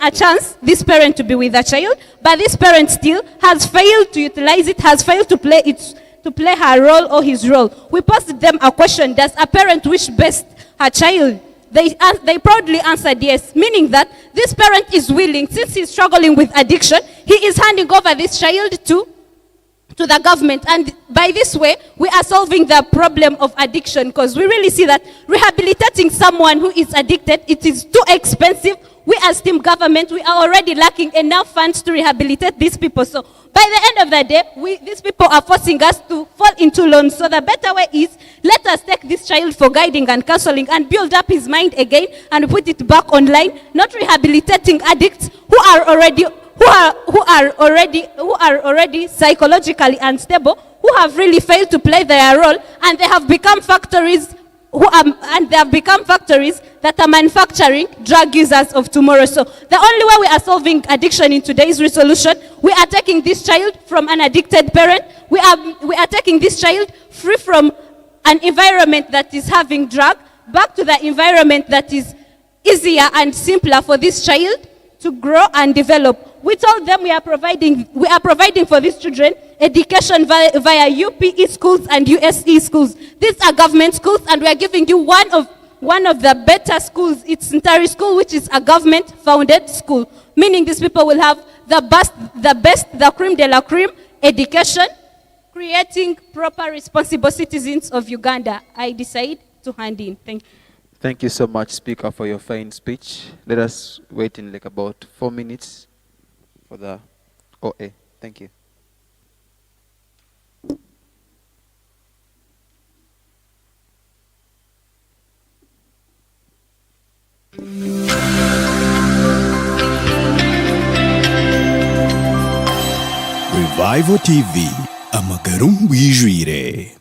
a chance this parent to be with a child, but this parent still has failed to utilize it, has failed to play her role or his role. We posed them a question: does a parent wish best her child? They proudly answered yes, meaning that this parent is willing, since he's struggling with addiction, he is handing over this child to the government. And by this way, we are solving the problem of addiction, because we really see that rehabilitating someone who is addicted, it is too expensive. We as team government, we are already lacking enough funds to rehabilitate these people. So by the end of the day, these people are forcing us to fall into loans. So the better way is, let us take this child for guiding and counseling and build up his mind again and put it back online, not rehabilitating addicts who are already psychologically unstable, who have really failed to play their role, and they have become factories that are manufacturing drug users of tomorrow. So the only way we are solving addiction in today's resolution, we are taking this child from an addicted parent. We are taking this child free from an environment that is having drug, back to the environment that is easier and simpler for this child to grow and develop. We told them we are providing for these children education via UPE schools and USE schools. These are government schools, and we are giving you one of the better schools. It's Ntale School, which is a government-founded school, meaning these people will have the best, the creme de la creme education, creating proper, responsible citizens of Uganda. I decide to hand in. Thank you. Thank you so much, Speaker, for your fine speech. Let us wait in like about 4 minutes for the OA. Thank you. Revival TV, amagarum wijwire.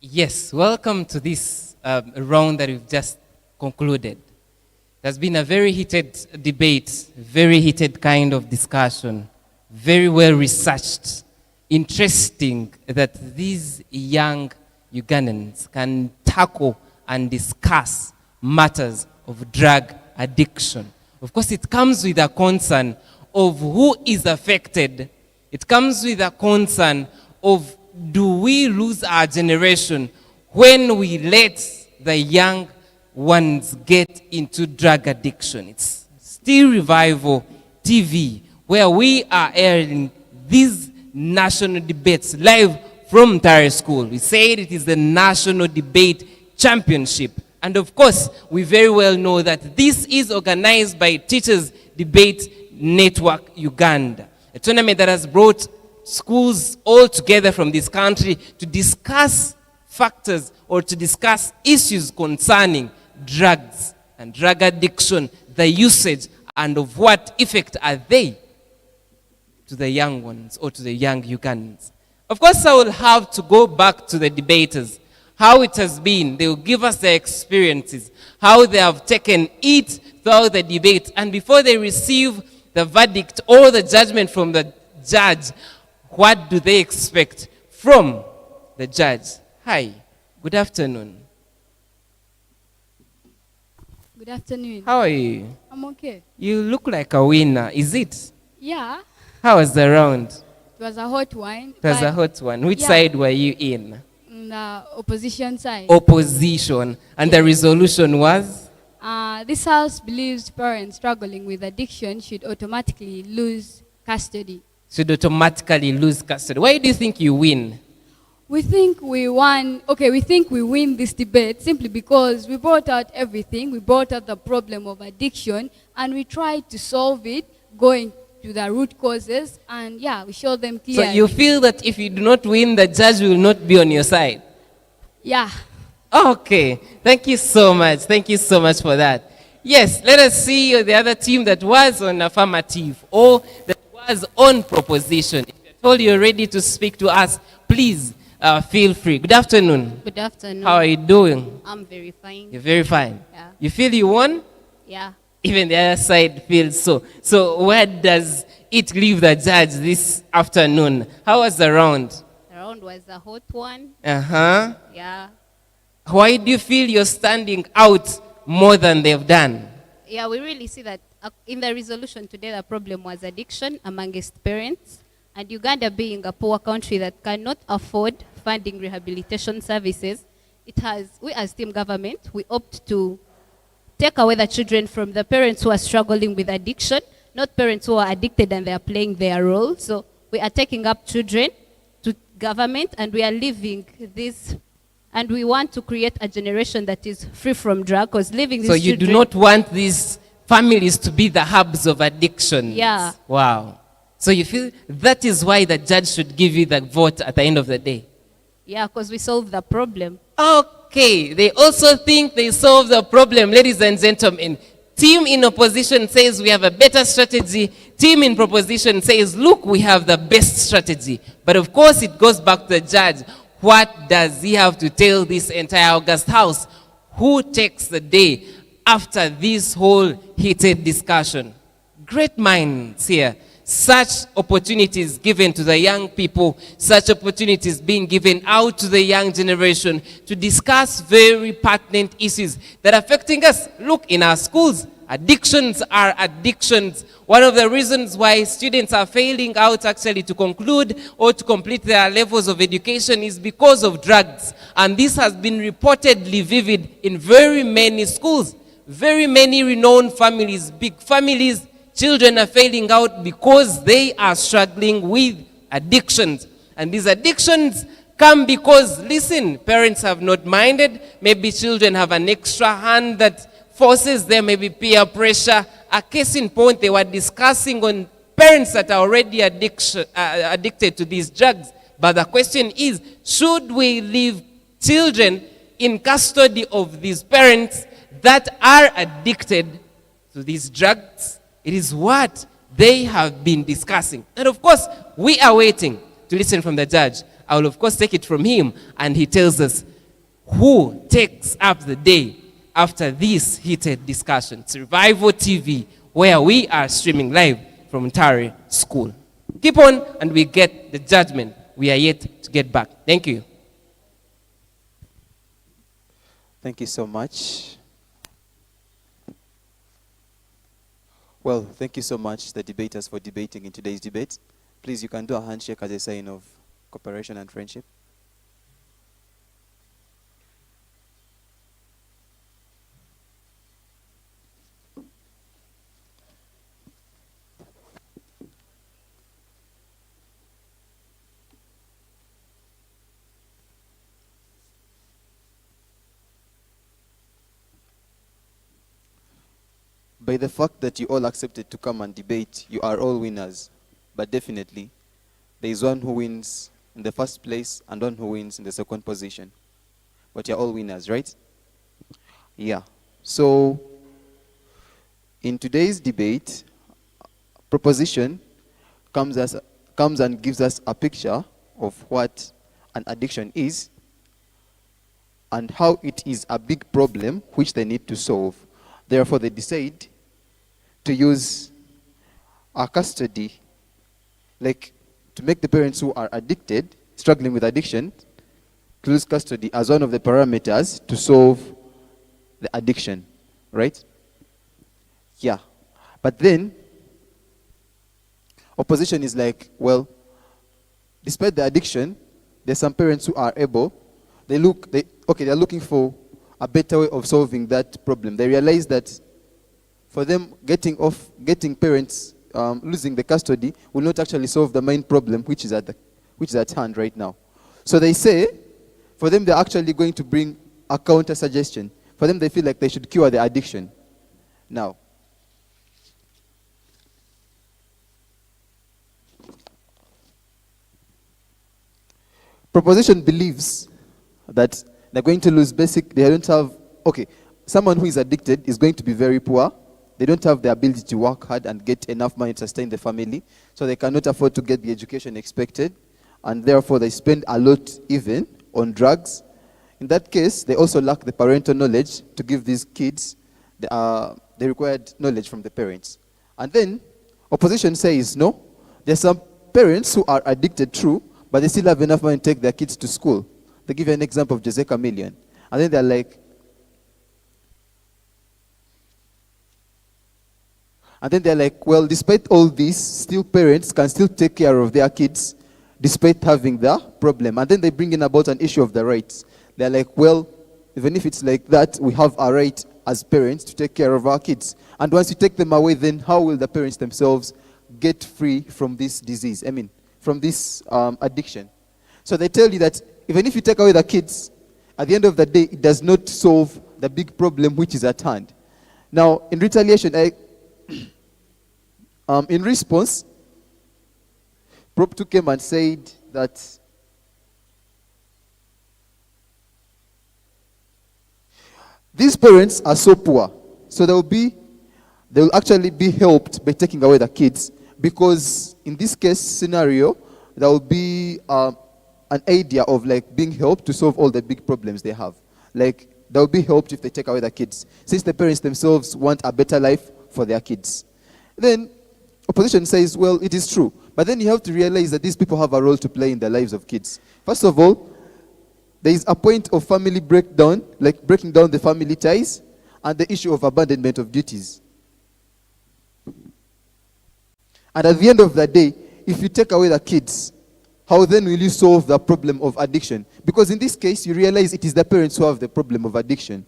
Yes, welcome to this round that we've just concluded. There's been a very heated debate, very heated kind of discussion, very well researched. Interesting that these young Ugandans can tackle and discuss matters of drug addiction. Of course, it comes with a concern of who is affected. It comes with a concern of, do we lose our generation when we let the young ones get into drug addiction? It's still Revival TV, where we are airing these national debates live from Ntale School. We said it is the National Debate Championship. And of course, we very well know that this is organized by Teachers Debate Network Uganda, a tournament that has brought schools all together from this country to discuss factors or to discuss issues concerning drugs and drug addiction, the usage, and of what effect are they to the young ones or to the young Ugandans. Of course, I will have to go back to the debaters, how it has been. They will give us their experiences, how they have taken it throughout the debate, and before they receive the verdict or the judgment from the judge, what do they expect from the judge? Hi, good afternoon. Good afternoon. How are you? I'm okay. You look like a winner, is it? Yeah, How was the round? it was a hot one. It was but a hot one. Which Yeah. side were you in? on the opposition side. Opposition. And the resolution was? This house believes parents struggling with addiction should automatically lose custody. Should automatically lose custody. Why do you think you win? We think we won. Okay, we think we win this debate simply because we brought out everything. We brought out the problem of addiction, and we tried to solve it, going to the root causes, and yeah, we showed them So clearly. you feel that if you do not win, the judge will not be on your side? Yeah. Okay. Thank you so much. Thank you so much for that. Yes, let us see the other team that was on affirmative or that was on proposition. If you're told you're ready to speak to us, please feel free. Good afternoon. Good afternoon. How are you doing? I'm very fine. You're very fine. Yeah. You feel you won? Yeah. Even the other side feels so. So where does it leave the judge this afternoon? How was the round? The round was a hot one. Uh-huh. Yeah. Why do you feel you're standing out more than they've done? Yeah, we really see that in the resolution today, the problem was addiction amongst parents. And Uganda being a poor country that cannot afford funding rehabilitation services, we as team government, we opt to take away the children from the parents who are struggling with addiction, not parents who are addicted and they are playing their role. So we are taking up children to government, and we are leaving this, and we want to create a generation that is free from drug, because living these So you children, do not want these families to be the hubs of addiction? Yeah. Wow. So you feel that is why the judge should give you the vote at the end of the day? yeah, because we solve the problem. Okay, they also think they solve the problem, ladies and gentlemen. Team in opposition says we have a better strategy. Team in proposition says, look, we have the best strategy. But of course, it goes back to the judge. What does he have to tell this entire August House? Who takes the day after this whole heated discussion? Great minds here. Such opportunities given to the young people, such opportunities being given out to the young generation to discuss very pertinent issues that are affecting us. Look, in our schools, addictions are addictions. One of the reasons why students are failing out actually to conclude or to complete their levels of education is because of drugs. And this has been reportedly vivid in very many schools. Very many renowned families, big families, children are failing out because they are struggling with addictions. And these addictions come because, listen, parents have not minded. Maybe children have an extra hand that forces them, maybe peer pressure. A case in point, they were discussing on parents that are already addicted to these drugs. But the question is, should we leave children in custody of these parents that are addicted to these drugs? It is what they have been discussing. And of course, we are waiting to listen from the judge. I will of course take it from him, and he tells us who takes up the day after this heated discussion. It's Revival TV, where we are streaming live from Ntale School. Keep on, and we get the judgment. We are yet to get back. Thank you. Thank you so much. Well, thank you so much, the debaters, for debating in today's debate. Please, you can do a handshake as a sign of cooperation and friendship. By the fact that you all accepted to come and debate, you are all winners. But definitely, there is one who wins in the first place and one who wins in the second position. But you're all winners, right? Yeah. So, in today's debate, proposition comes and gives us a picture of what an addiction is and how it is a big problem which they need to solve. Therefore, they decide to use our custody, like to make the parents who are addicted, struggling with addiction, to use custody as one of the parameters to solve the addiction, right? Yeah. But then, opposition is like, well, despite the addiction, there's some parents who are able, they're looking for a better way of solving that problem. They realize that for them, getting parents losing the custody will not actually solve the main problem, which is at hand right now. So they say, for them, they're actually going to bring a counter suggestion. For them, they feel like they should cure the addiction. Now, proposition believes that they're going to lose they don't have, someone who is addicted is going to be very poor. They don't have the ability to work hard and get enough money to sustain the family, so they cannot afford to get the education expected, and therefore they spend a lot even on drugs. In that case, they also lack the parental knowledge to give these kids the required knowledge from the parents. And then, opposition says, no, there's some parents who are addicted, true, but they still have enough money to take their kids to school. They give you an example of Jose Chameleon. And then they're like, well, despite all this, still parents can still take care of their kids despite having the problem. And then they bring in about an issue of the rights. They're like, well, even if it's like that, we have a right as parents to take care of our kids. And once you take them away, then how will the parents themselves get free from this disease? From this addiction. So they tell you that even if you take away the kids, at the end of the day, it does not solve the big problem which is at hand. Now, in retaliation, in response, Prop 2 came and said that these parents are so poor, so they will actually be helped by taking away the kids, because in this case scenario, there will be an idea of like being helped to solve all the big problems they have. Like, they will be helped if they take away the kids, since the parents themselves want a better life for their kids. Then, opposition says, well, it is true. But then you have to realize that these people have a role to play in the lives of kids. First of all, there is a point of family breakdown, like breaking down the family ties, and the issue of abandonment of duties. And at the end of the day, if you take away the kids, how then will you solve the problem of addiction? Because in this case, you realize it is the parents who have the problem of addiction.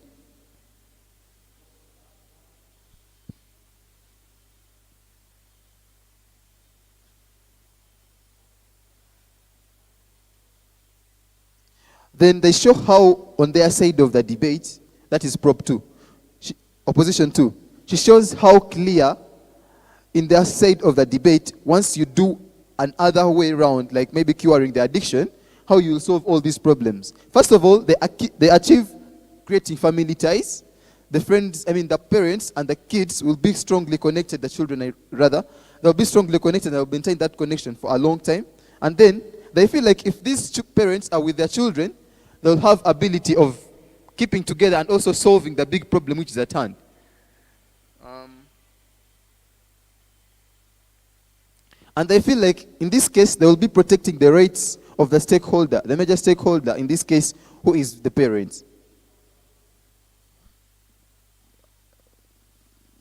Then they show how on their side of the debate, that is prop 2, opposition 2, she shows how clear in their side of the debate, once you do another way around, like maybe curing the addiction, how you will solve all these problems. First of all, they achieve creating family ties. The parents and the kids will be strongly connected, the children rather, they'll be strongly connected and they'll maintain that connection for a long time. And then they feel like if these parents are with their children, they'll have ability of keeping together and also solving the big problem which is at hand. And I feel like in this case, they will be protecting the rights of the stakeholder, the major stakeholder, in this case, who is the parents.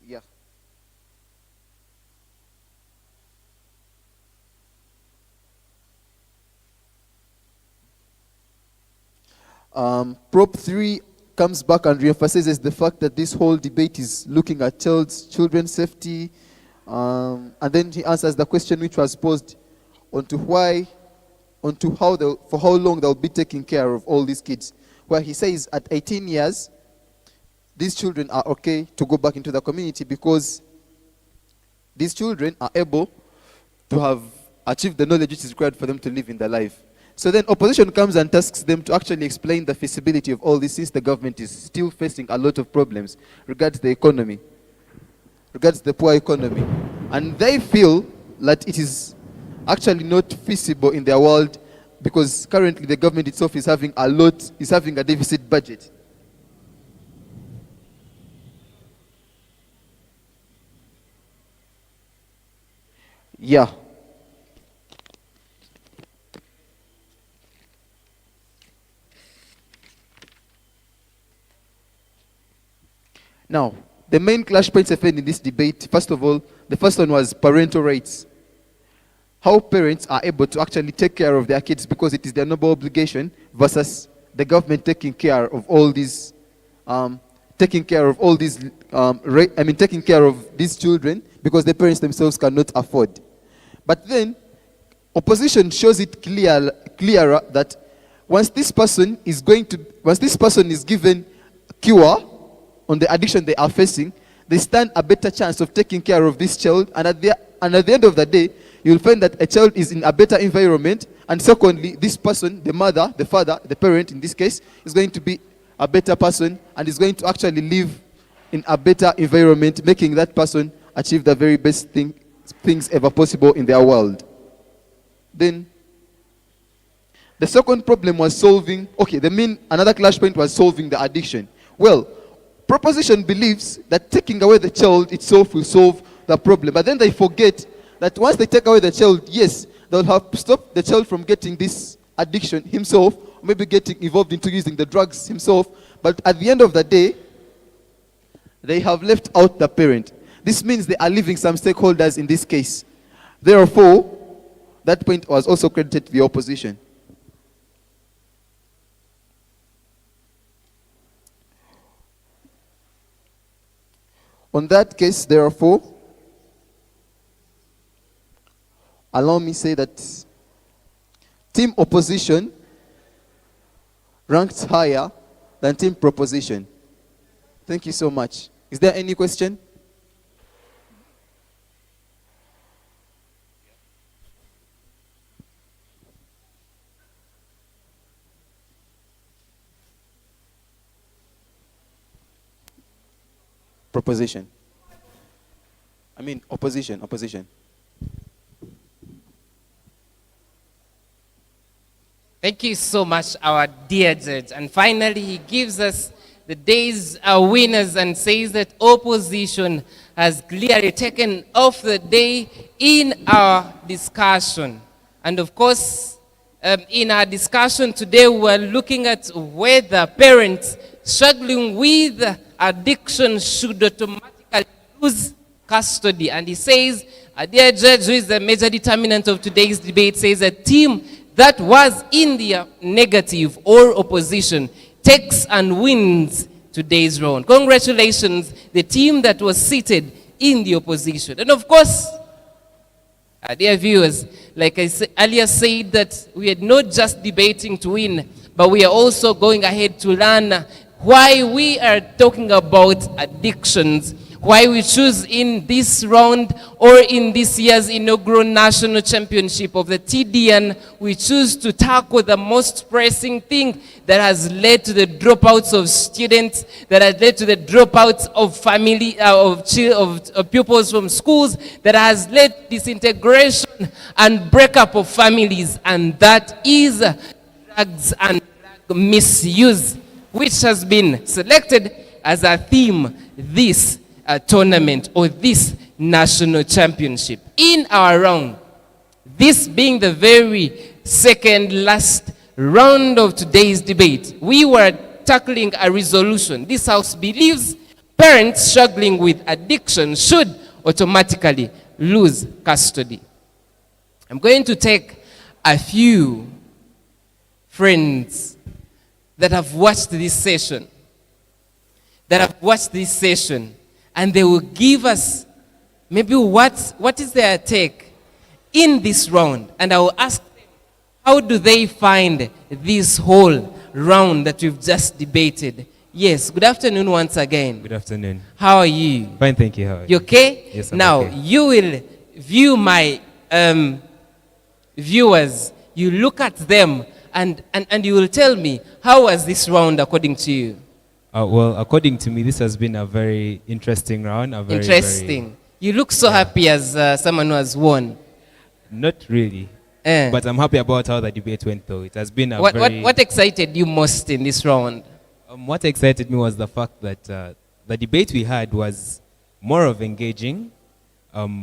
Yeah. Prop 3 comes back and reemphasizes the fact that this whole debate is looking at children's safety. And then he answers the question which was posed for how long they'll be taking care of all these kids. Where he says at 18 years, these children are okay to go back into the community because these children are able to have achieved the knowledge which is required for them to live in their life. So then opposition comes and tasks them to actually explain the feasibility of all this, since the government is still facing a lot of problems regards the economy, regards the poor economy. And they feel that it is actually not feasible in their world because currently the government itself is having a deficit budget. Yeah. Now, the main clash points I found in this debate, first of all, the first one was parental rights. How parents are able to actually take care of their kids because it is their noble obligation versus the government taking care of all these, taking care of these children because the parents themselves cannot afford. But then, opposition shows it clearer that once this person is given cure on the addiction they are facing, they stand a better chance of taking care of this child. And at the end of the day, you'll find that a child is in a better environment. And secondly, this person, the mother, the father, the parent in this case, is going to be a better person and is going to actually live in a better environment, making that person achieve the very best things ever possible in their world. Then, the second problem was another clash point was solving the addiction. Well, proposition believes that taking away the child itself will solve the problem. But then they forget that once they take away the child, yes, they'll have to stop the child from getting this addiction himself, or maybe getting involved into using the drugs himself. But at the end of the day, they have left out the parent. This means they are leaving some stakeholders in this case. Therefore, that point was also credited to the opposition. On that case, therefore, allow me say that team opposition ranks higher than team proposition. Thank you so much. Is there any question? Proposition. Opposition. Thank you so much, our dear judge. And finally, he gives us the day's winners and says that opposition has clearly taken off the day in our discussion. And of course, in our discussion today, we're looking at whether parents struggling with addiction should automatically lose custody. And he says, a dear judge, who is the major determinant of today's debate, says a team that was in the negative or opposition takes and wins today's round. Congratulations, the team that was seated in the opposition. And of course, dear viewers, like I earlier said, that we are not just debating to win, but we are also going ahead to learn why we are talking about addictions, why we choose in this round or in this year's inaugural national championship of the TDN, we choose to tackle the most pressing thing that has led to the dropouts of students, that has led to the dropouts of family, of pupils from schools, that has led to disintegration and breakup of families, and that is drugs and drug misuse, which has been selected as a theme this tournament or this national championship. In our round, this being the very second last round of today's debate, we were tackling a resolution. This house believes parents struggling with addiction should automatically lose custody. I'm going to take a few friends that have watched this session, and they will give us maybe what is their take in this round. And I will ask them, how do they find this whole round that we've just debated? Yes, good afternoon once again. Good afternoon. How are you? Fine, thank you. How are you? You okay? Yes, I'm now, okay. you will view my viewers. You look at them and you will tell me, how was this round according to you? Well, according to me, this has been a very interesting round. Interesting. You look so happy as someone who has won. Not really. But I'm happy about how the debate went, though. It has been a What excited you most in this round? What excited me was the fact that the debate we had was more of engaging.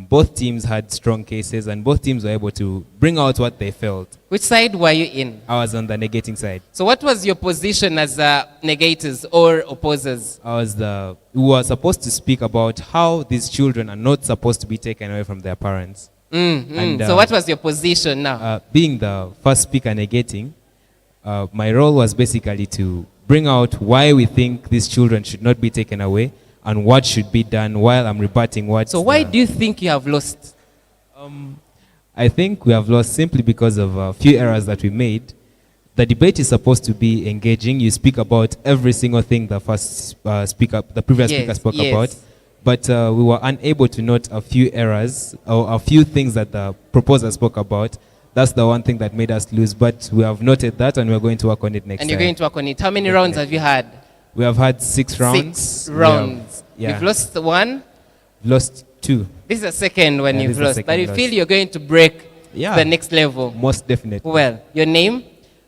Both teams had strong cases, and both teams were able to bring out what they felt. Which side were you in? I was on the negating side. So what was your position as negators or opposers? We were supposed to speak about how these children are not supposed to be taken away from their parents. So what was your position now? Being the first speaker negating, my role was basically to bring out why we think these children should not be taken away and what should be done, while I'm rebutting what... So why do you think you have lost? I think we have lost simply because of a few errors that we made. The debate is supposed to be engaging. You speak about every single thing the previous speaker spoke about. But we were unable to note a few errors or a few things that the proposer spoke about. That's the one thing that made us lose. But we have noted that, and we're going to work on it next time. And you're going to work on it. How many rounds have you had? We have had 6 rounds. 6 rounds. Yeah. You've lost 1? Lost 2. This is the second one you've lost. But you loss. feel you're going to break the next level? Most definitely. Well, your name?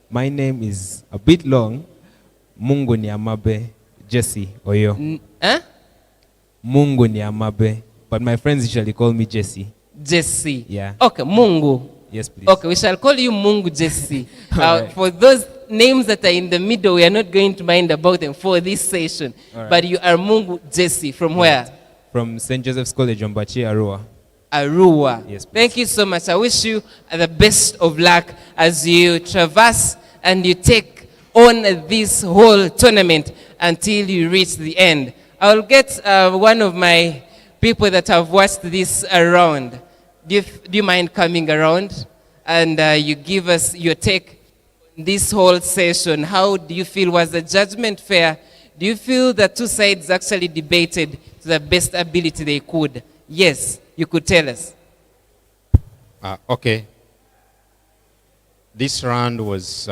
My name is a bit long. Mungu ni amabe Jesse Oyo. Mungu ni amabe. But my friends usually call me Jesse. Jesse. Yeah. Okay, Mungu. Yes, please. Okay, we shall call you Mungu Jesse. For those names that are in the middle, we are not going to mind about them for this session. Right. But you are Mungu Jesse. From where? From St. Joseph's College, Ombachi, Arua. Arua. Yes, please. Thank you so much. I wish you the best of luck as you traverse and you take on this whole tournament until you reach the end. I'll get one of my people that have watched this around. Do you mind coming around and you give us your take on this whole session? How do you feel? Was the judgment fair? Do you feel the two sides actually debated to the best ability they could? Yes, you could tell us. Okay. This round was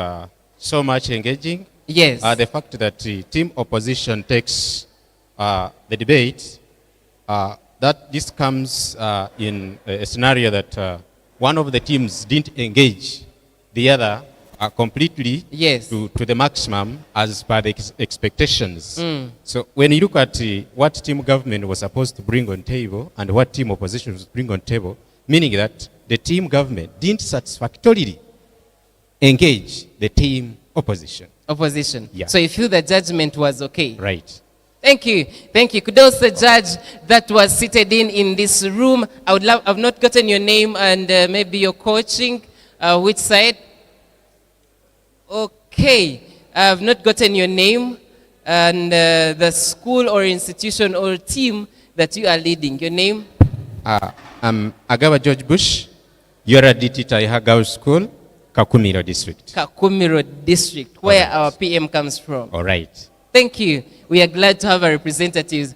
so much engaging. Yes. The fact that the team opposition takes the debate, that this comes in a scenario that one of the teams didn't engage the other completely to the maximum as per the expectations. So when you look at what team government was supposed to bring on table and what team opposition was bring on table, meaning that the team government didn't satisfactorily engage the team opposition. Opposition. Yeah. So you feel the judgment was okay? Right. Thank you. Thank you. Could also judge that was seated in this room. I've not gotten your name and maybe your coaching. Which side? Okay. I've not gotten your name and the school or institution or team that you are leading. Your name? I'm Agawa George Bush. You're at DT Taiha Girls School. Kakumiro district. Kakumiro district, where Alright. our PM comes from. All right. Thank you. We are glad to have a representative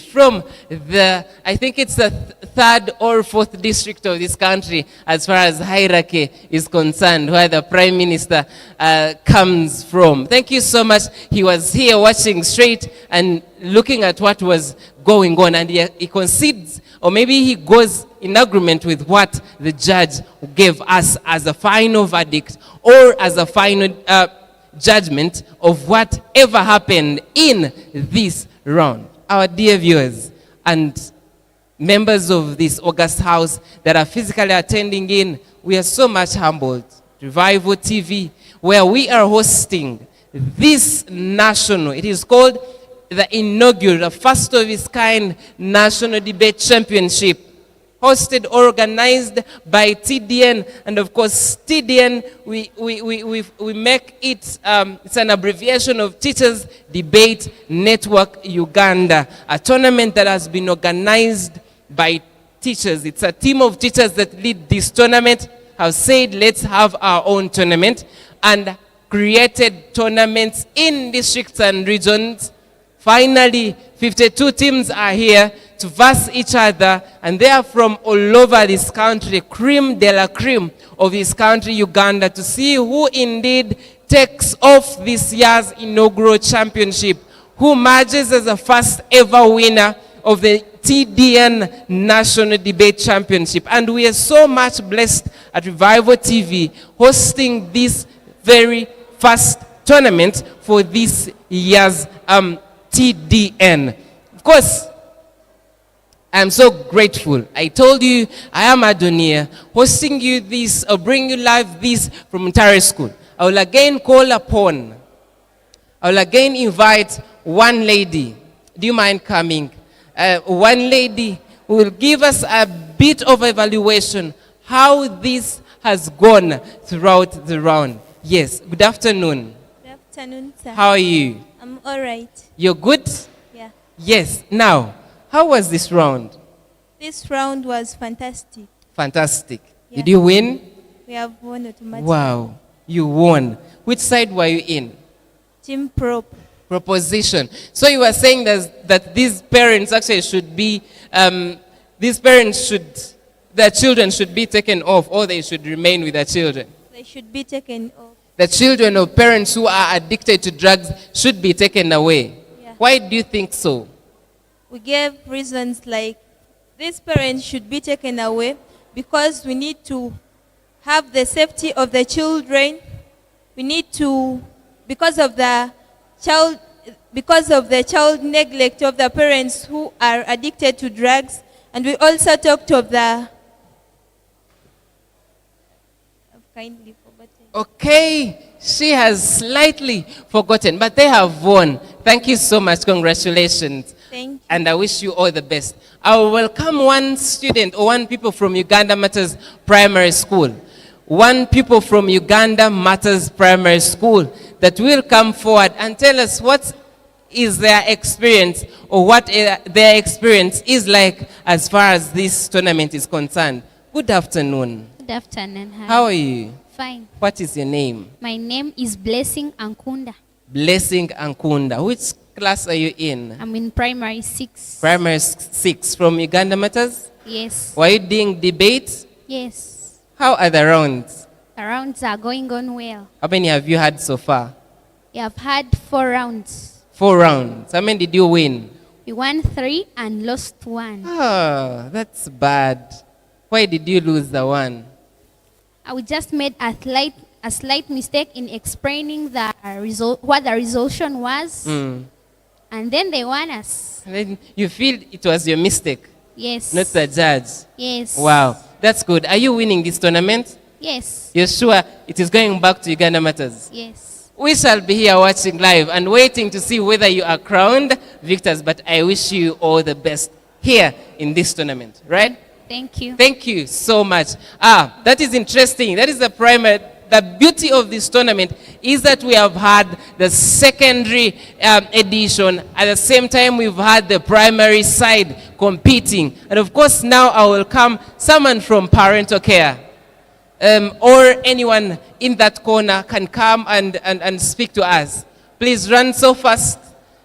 from the, I think it's the third or fourth district of this country as far as hierarchy is concerned, where the Prime Minister comes from. Thank you so much. He was here watching straight and looking at what was going on, and he concedes, or maybe he goes in agreement with what the judge gave us as a final verdict or as a final judgment of whatever happened in this round. Our dear viewers and members of this August House that are physically attending in, we are so much humbled. Revival TV, where we are hosting this national, it is called the inaugural, the first of its kind National Debate Championship, hosted, organized by TDN, and of course TDN, we make it, it's an abbreviation of Teachers Debate Network Uganda, a tournament that has been organized by teachers. It's a team of teachers that lead this tournament, have said let's have our own tournament, and created tournaments in districts and regions. Finally, 52 teams are here to verse each other, and they are from all over this country, cream de la cream of this country, Uganda, to see who indeed takes off this year's inaugural championship, who emerges as the first ever winner of the TDN National Debate Championship. And we are so much blessed at Revival TV hosting this very first tournament for this year's TDN. Of course, I'm so grateful. I told you I am Adonia, hosting you this, or bring you live this from Ntale School. I will again call upon, I will again invite one lady. Do you mind coming? One lady who will give us a bit of evaluation how this has gone throughout the round. Yes, good afternoon. Good afternoon, sir. How are you? I'm all right. You're good? Yeah. Yes. Now, how was this round? This round was fantastic. Fantastic. Yeah. Did you win? We have won automatically. Wow. You won. Which side were you in? Team Prop. Proposition. So you were saying that these parents actually should be, their children should be taken off, or they should remain with their children? They should be taken off. The children of parents who are addicted to drugs should be taken away. Yeah. Why do you think so? We gave reasons like these parents should be taken away because we need to have the safety of the children. We need to, because of the child neglect of the parents who are addicted to drugs. And we also talked of the, I've kindly forgotten. Okay, she has slightly forgotten, but they have won. Thank you so much. Congratulations. Thank you. And I wish you all the best. I will welcome one student or one people from Uganda Matters Primary School. One people from Uganda Matters Primary School that will come forward and tell us what is their experience, or what their experience is like as far as this tournament is concerned. Good afternoon. Good afternoon. Hi. How are you? Fine. What is your name? My name is Blessing Ankunda. Blessing Ankunda. Which class are you in? I'm in primary 6. Primary 6 from Uganda Matters? Yes. Were you doing debates? Yes. How are the rounds? The rounds are going on well. How many have you had so far? We have had 4 rounds. 4 rounds. How many did you win? We won 3 and lost 1. Oh, that's bad. Why did you lose the one? We just made a slight mistake in explaining what the resolution was. And then they won us. And then you feel it was your mistake? Yes. Not the judge? Yes. Wow, that's good. Are you winning this tournament? Yes. You're sure it is going back to Uganda Matters? Yes. We shall be here watching live and waiting to see whether you are crowned victors, but I wish you all the best here in this tournament, right? Thank you. Thank you so much. That is interesting. That is the primary. The beauty of this tournament is that we have had the secondary edition. At the same time, we've had the primary side competing. And of course, now I will come someone from parental care. or anyone in that corner can come and speak to us. Please run so fast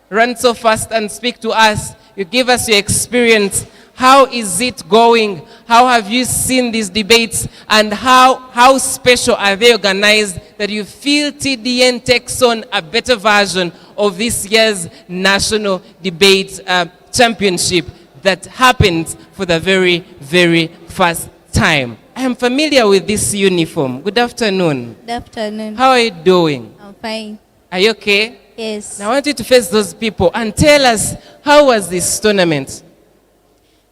and speak to us. You give us your experience. How is it going? How have you seen these debates? And how special are they organized that you feel TDN takes on a better version of this year's National Debate Championship that happens for the very, very first time? I am familiar with this uniform. Good afternoon. Good afternoon. How are you doing? I'm fine. Are you okay? Yes. Now I want you to face those people and tell us, how was this tournament?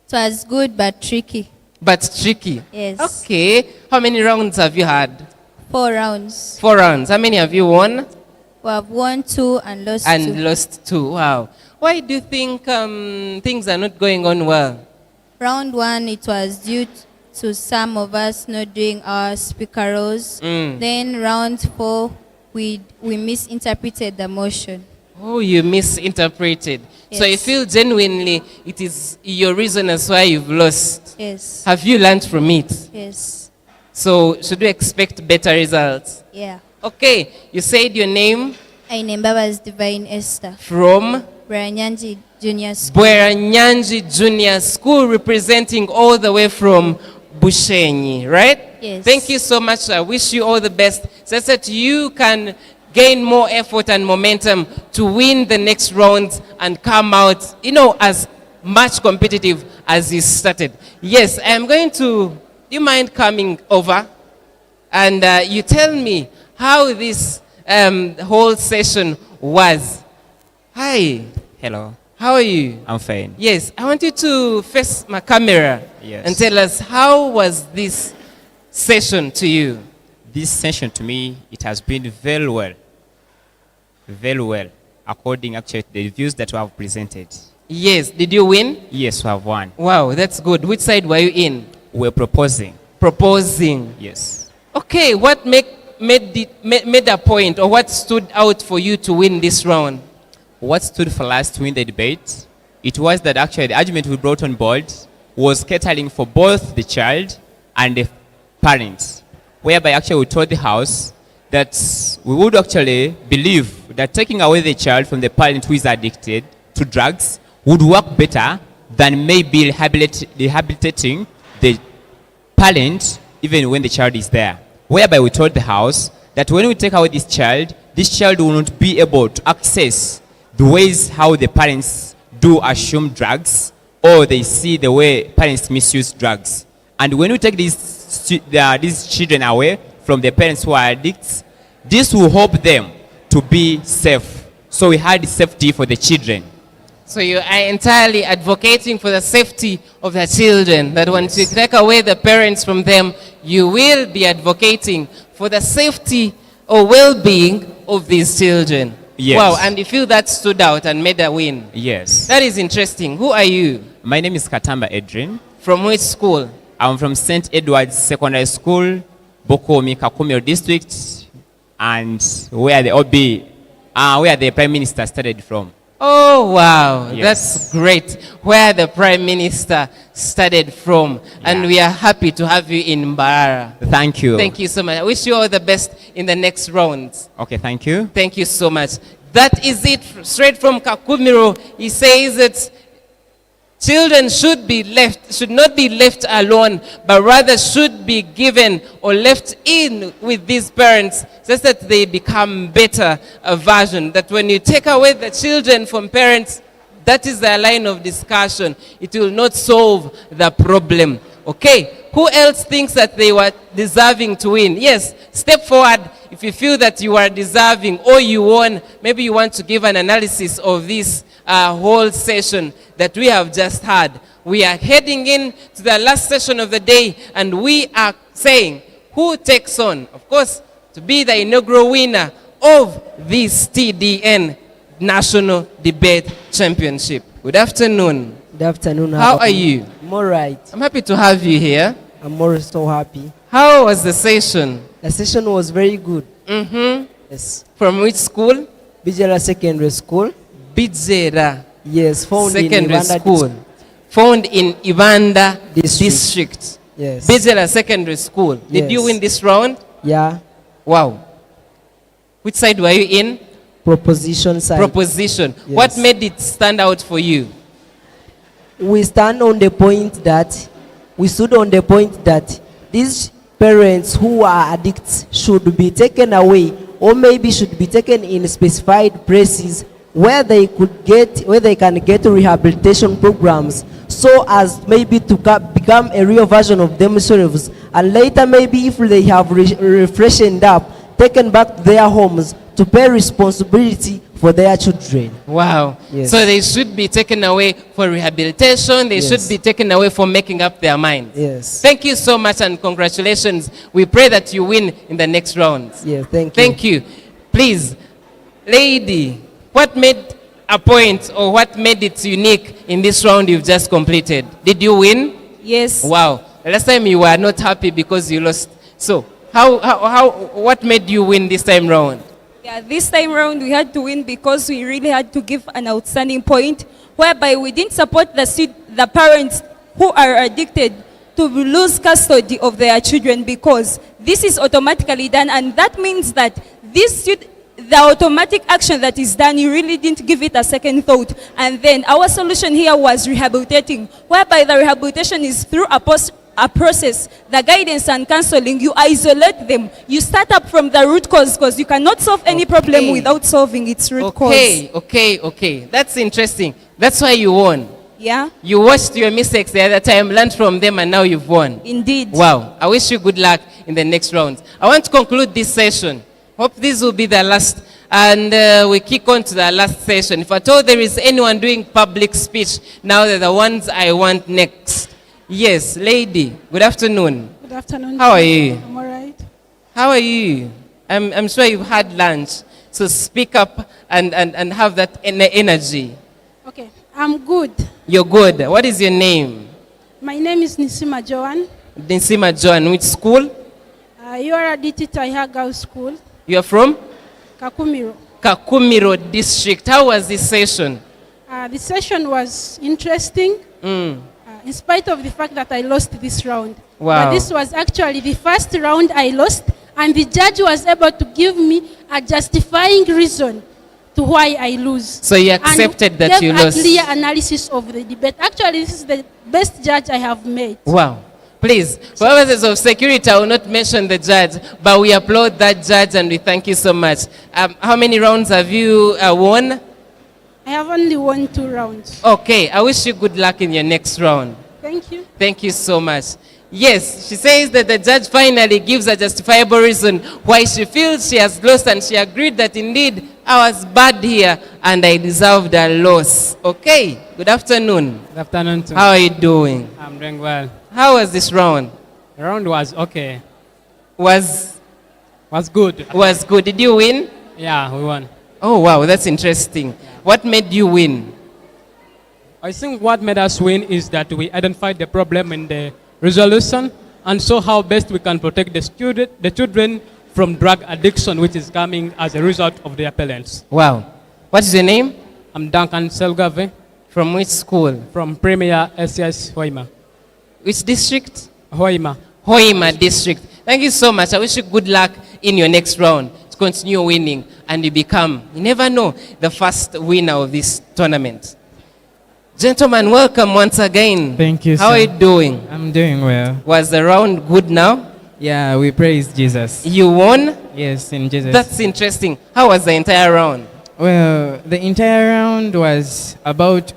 It was good but tricky. But tricky? Yes. Okay. How many rounds have you had? 4 rounds. 4 rounds. How many have you won? We have won 2 and lost 2. And lost 2. Wow. Why do you think things are not going on well? Round 1, it was due to some of us not doing our speaker roles. Then round 4, we misinterpreted the motion. Oh, you misinterpreted. Yes. So you feel genuinely it is your reason as why you've lost. Yes. Have you learned from it? Yes. So should we expect better results? Yeah. Okay, you said your name? My name is Divine Esther. From? Branyanji Junior School. Bweranyanji Junior School, representing all the way from Bushenyi, right? Yes. Thank you so much. I wish you all the best so that you can gain more effort and momentum to win the next round and come out, as much competitive as you started. Yes, I am going to, do you mind coming over? And you tell me how this whole session was. Hi. Hello. How are you? I'm fine. Yes, I want you to face my camera and tell us, how was this session to you? This session to me, it has been very well. Very well, according actually to the views that we have presented. Yes, did you win? Yes, we have won. Wow, that's good. Which side were you in? We're proposing. Proposing. Yes. Okay, what made a point, or what stood out for you to win this round? What stood for us to win the debate, it was that actually the argument we brought on board was catering for both the child and the parents, whereby actually we told the House that we would actually believe that taking away the child from the parent who is addicted to drugs would work better than maybe rehabilitating the parent even when the child is there. Whereby we told the House that when we take away this child will not be able to access the ways how the parents do assume drugs, or they see the way parents misuse drugs. And when we take these children away from the parents who are addicts, this will help them to be safe. So we had safety for the children. So you are entirely advocating for the safety of the children, that once you take away the parents from them, you will be advocating for the safety or well-being of these children. Yes. Wow, and you feel that stood out and made a win. Yes. That is interesting. Who are you? My name is Katamba Edrin. From which school? I'm from St. Edward's Secondary School, Bokomi, Kakumiro District, and where the Prime Minister studied from. Oh, wow. Yes. That's great. Where the Prime Minister studied from. And we are happy to have you in Mbarara. Thank you. Thank you so much. I wish you all the best in the next rounds. Okay, thank you. Thank you so much. That is it, straight from Kakumiro. He says that children should not be left alone, but rather should be given or left in with these parents, just that they become better a version. That when you take away the children from parents, that is the line of discussion. It will not solve the problem. Okay, who else thinks that they were deserving to win? Yes, step forward if you feel that you are deserving or you won. Maybe you want to give an analysis of this whole session that we have just had. We are heading in to the last session of the day, and we are saying who takes on, of course, to be the inaugural winner of this TDN National Debate Championship. Good afternoon. Good afternoon. How are you? I'm all right. I'm happy to have you here. I'm always so happy. How was the session? The session was very good. Mm-hmm. Yes. From which school? Bijera Secondary School. Bijera. Yes, found Secondary in Ibanda School. Found in Ibanda District. Yes. Bezela Secondary School. Did you Yes. win this round? Yeah. Wow. Which side were you in? Proposition side. Proposition. Yes. What made it stand out for you? We stand on the point that we stood on the point that these parents who are addicts should be taken away, or maybe should be taken in specified places where they can get rehabilitation programs, so as maybe to become a real version of themselves, and later maybe if they have refreshened up, taken back to their homes to pay responsibility for their children. Wow. Yes. So they should be taken away for rehabilitation. They Yes. should be taken away for making up their minds. Yes. Thank you so much and congratulations. We pray that you win in the next round. Yes, thank you. Thank you. Please, lady, what made a point or what made it unique in this round you've just completed? Did you win? Yes. Wow. The last time you were not happy because you lost. So, what made you win this time round? Yeah, this time round we had to win because we really had to give an outstanding point, whereby we didn't support the parents who are addicted to lose custody of their children, because this is automatically done, and that means that the automatic action that is done, you really didn't give it a second thought. And then our solution here was rehabilitating, whereby the rehabilitation is through a process, the guidance and counseling. You isolate them. You start up from the root cause, because you cannot solve any problem without solving its root cause. Okay. That's interesting. That's why you won. Yeah. You watched your mistakes the other time, learned from them, and now you've won. Indeed. Wow. I wish you good luck in the next round. I want to conclude this session. Hope this will be the last. And we kick on to the last session. If at all there is anyone doing public speech, now they're the ones I want next. Yes, lady. Good afternoon. Good afternoon. How are you? I'm all right. How are you? I'm sure you've had lunch. So speak up and have that energy. Okay, I'm good. You're good. What is your name? My name is Nisima Joan. Nisima Joan. Which school? You are at DT Taiha Girls School, You are from? Kakumiro. Kakumiro district. How was this session? The session was interesting, in spite of the fact that I lost this round. Wow. But this was actually the first round I lost, and the judge was able to give me a justifying reason to why I lose. So you accepted and that you gave lost. a clear analysis of the debate. Actually, this is the best judge I have made. Wow. Please, for purposes of security, I will not mention the judge, but we applaud that judge and we thank you so much. How many rounds have you won? I have only won 2 rounds. Okay, I wish you good luck in your next round. Thank you. Thank you so much. Yes, she says that the judge finally gives a justifiable reason why she feels she has lost, and she agreed that indeed I was bad here and I deserved a loss. Okay, good afternoon. Good afternoon too. How are you doing? I'm doing well. How was this round? The round was okay. Was good. Was good. Did you win? Yeah, we won. Oh wow, that's interesting. What made you win? I think what made us win is that we identified the problem in the resolution and saw how best we can protect the children from drug addiction, which is coming as a result of their parents. Wow. What is your name? I'm Duncan Selgave. From which school? From Premier SCS Hoima. Which district? Hoima. Hoima district. Thank you so much. I wish you good luck in your next round to continue winning and you become, you never know, the first winner of this tournament. Gentlemen, welcome once again. Thank you, How sir. are you doing? I'm doing well. Was the round good now? Yeah, we praise Jesus. You won? Yes, in Jesus. That's interesting. How was the entire round? Well, the entire round was about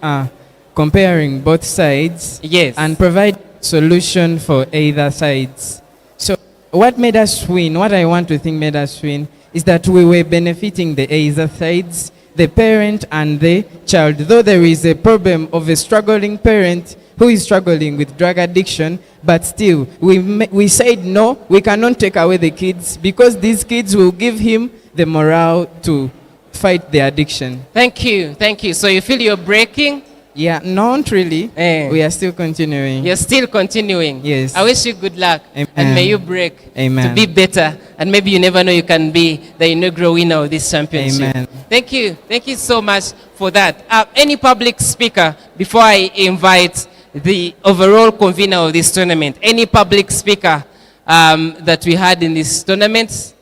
comparing both sides. Yes. And provide solution for either sides. So what made us win, what I want to think made us win, is that we were benefiting the either sides, the parent and the child. Though there is a problem of a struggling parent who is struggling with drug addiction, but still we said no, we cannot take away the kids, because these kids will give him the morale to fight the addiction. Thank you. So you feel you're breaking? Yeah, not really. We are still continuing. You're still continuing? Yes. I wish you good luck. Amen. And may you break Amen. to be better. And maybe you never know, you can be the inaugural winner of this championship. Amen. Thank you. Thank you so much for that. Any public speaker before I invite the overall convener of this tournament, any public speaker that we had in this tournament.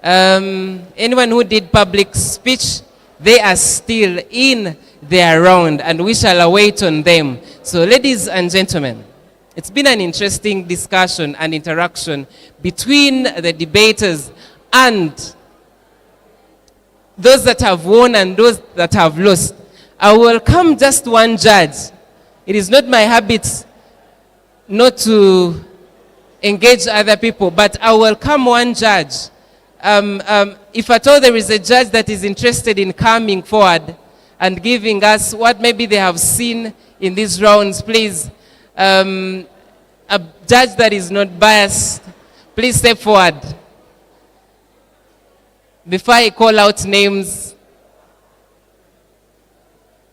Anyone who did public speech, they are still in their round and we shall await on them. So ladies and gentlemen, it's been an interesting discussion and interaction between the debaters and those that have won and those that have lost. I will welcome just one judge. It is not my habit not to engage other people, but I will welcome one judge. If at all there is a judge that is interested in coming forward and giving us what maybe they have seen in these rounds, please, a judge that is not biased, please step forward. Before I call out names,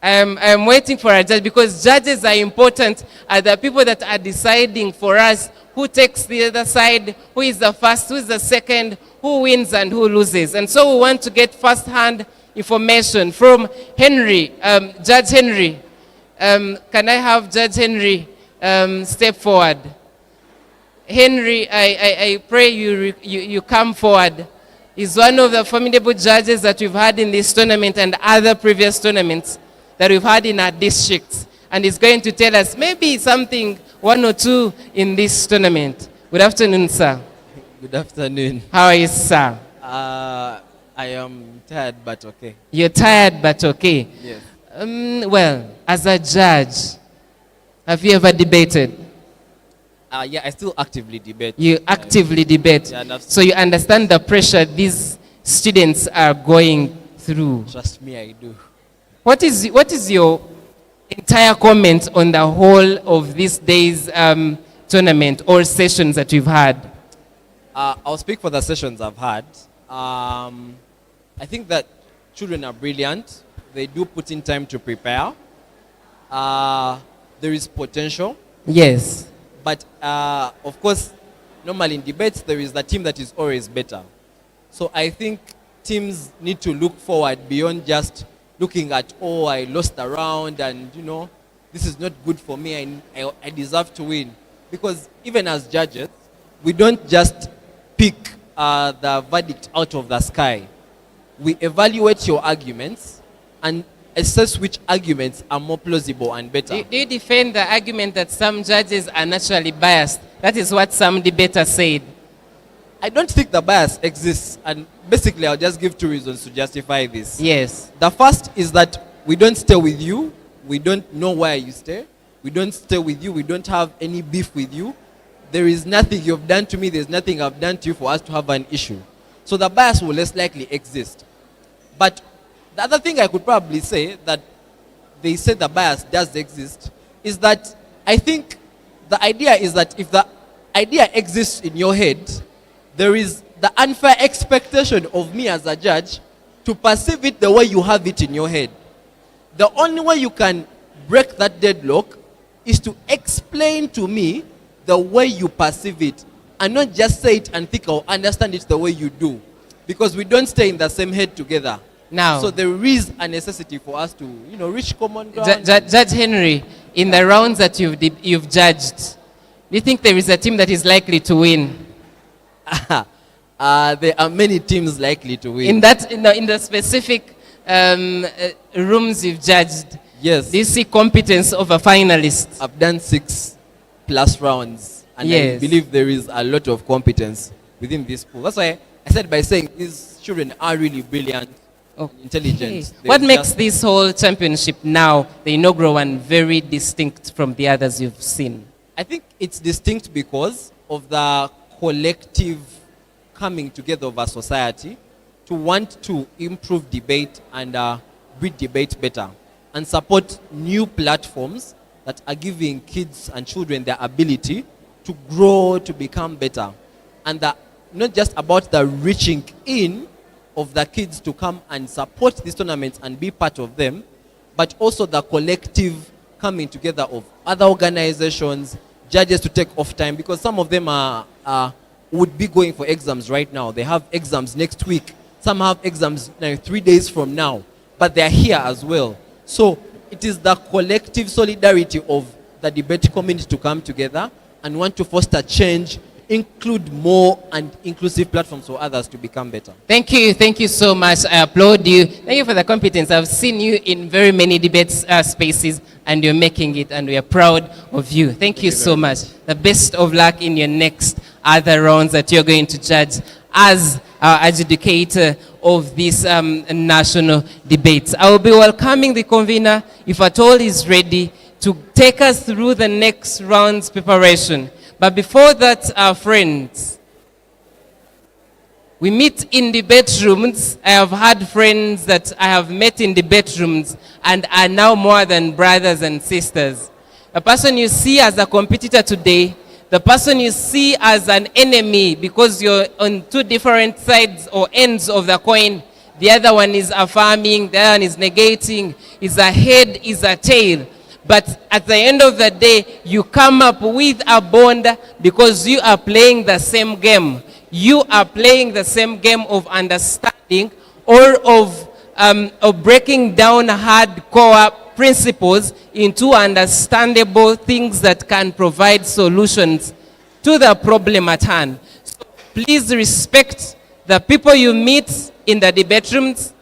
I'm waiting for a judge because judges are important, are the people that are deciding for us who takes the other side, who is the first, who is the second, who wins and who loses. And so we want to get first-hand information from Henry, Judge Henry. Can I have Judge Henry step forward? Henry, I pray you come forward. He's one of the formidable judges that we've had in this tournament and other previous tournaments that we've had in our districts. And he's going to tell us maybe something, one or two, in this tournament. Good afternoon, sir. Good afternoon. How are you, sir? I am tired, but okay. You're tired, but okay. Yes. Well, as a judge, have you ever debated? Yeah, I still actively debate. You actively debate. Yeah, so you understand the pressure these students are going through. Trust me, I do. What is your entire comment on the whole of this day's tournament or sessions that we've had? I'll speak for the sessions I've had. I think that children are brilliant. They do put in time to prepare. There is potential. Yes. But of course, normally in debates, there is the team that is always better. So I think teams need to look forward beyond just looking at, oh, I lost a round and, you know, this is not good for me. I deserve to win. Because even as judges, we don't just pick the verdict out of the sky. We evaluate your arguments and assess which arguments are more plausible and better. Do you defend the argument that some judges are naturally biased? That is what some debaters said. I don't think the bias exists, and basically I'll just give two reasons to justify this. Yes. The first is that we don't stay with you. We don't know where you stay. We don't stay with you. We don't have any beef with you. There is nothing you've done to me. There's nothing I've done to you for us to have an issue. So the bias will less likely exist. But the other thing I could probably say that they say the bias does exist is that I think the idea is that if the idea exists in your head, there is the unfair expectation of me as a judge to perceive it the way you have it in your head. The only way you can break that deadlock is to explain to me the way you perceive it and not just say it and think I'll understand it the way you do. Because we don't stay in the same head together. Now, so there is a necessity for us to, reach common ground. Judge Henry, in the rounds that you've judged, do you think there is a team that is likely to win? There are many teams likely to win. In the specific rooms you've judged, yes. Do you see competence of a finalist? I've done 6+ rounds, and yes. I believe there is a lot of competence within this pool. That's why I said by saying these children are really brilliant. Intelligent. What makes this whole championship now, the inaugural one, very distinct from the others you've seen? I think it's distinct because of the collective coming together of our society to want to improve debate and breed debate better and support new platforms that are giving kids and children the ability to grow, to become better. And not just about the reaching in of the kids to come and support these tournaments and be part of them, but also the collective coming together of other organizations, judges to take off time, because some of them would be going for exams right now. They have exams next week. Some have exams 3 days from now, but they're here as well. So it is the collective solidarity of the debate community to come together and want to foster change, include more and inclusive platforms for others to become better. Thank you so much. I applaud you. Thank you for the competence. I've seen you in very many debates spaces, and you're making it, and we are proud of you. Thank you so much. The best of luck in your next other rounds that you're going to judge as our adjudicator of this national debates. I will be welcoming the convener, if at all is ready, to take us through the next round's preparation. But before that, our friends, we meet in debate rooms. I have had friends that I have met in debate rooms and are now more than brothers and sisters. The person you see as a competitor today, the person you see as an enemy because you're on two different sides or ends of the coin, the other one is affirming, the other one is negating, is a head, is a tail. But at the end of the day, you come up with a bond because you are playing the same game. You are playing the same game of understanding or of breaking down hardcore principles into understandable things that can provide solutions to the problem at hand. So please respect the people you meet in the debate rooms.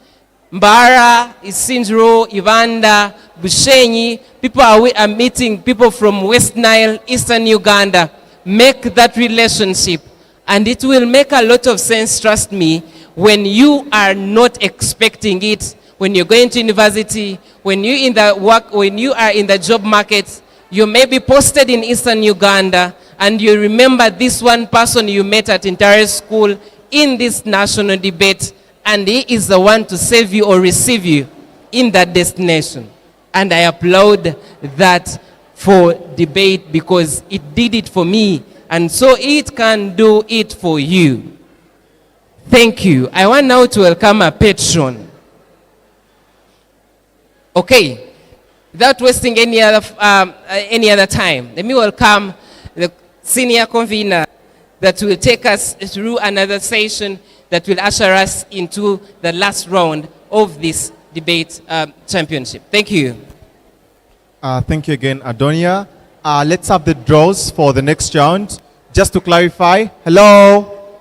Mbara, Isindro, Ivanda, Bushenyi, people are meeting people from West Nile, Eastern Uganda. Make that relationship, and it will make a lot of sense, trust me, when you are not expecting it. When you're going to university, when you are in the job market, you may be posted in Eastern Uganda, and you remember this one person you met at Ntale school in this national debate, and he is the one to save you or receive you in that destination. And I applaud that for debate because it did it for me, and so it can do it for you. Thank you. I want now to welcome a patron. Okay, without wasting any other time, let me welcome the senior convener that will take us through another session that will usher us into the last round of this debate championship. Thank you. Thank you again, Adonia. Let's have the draws for the next round. Just to clarify, hello?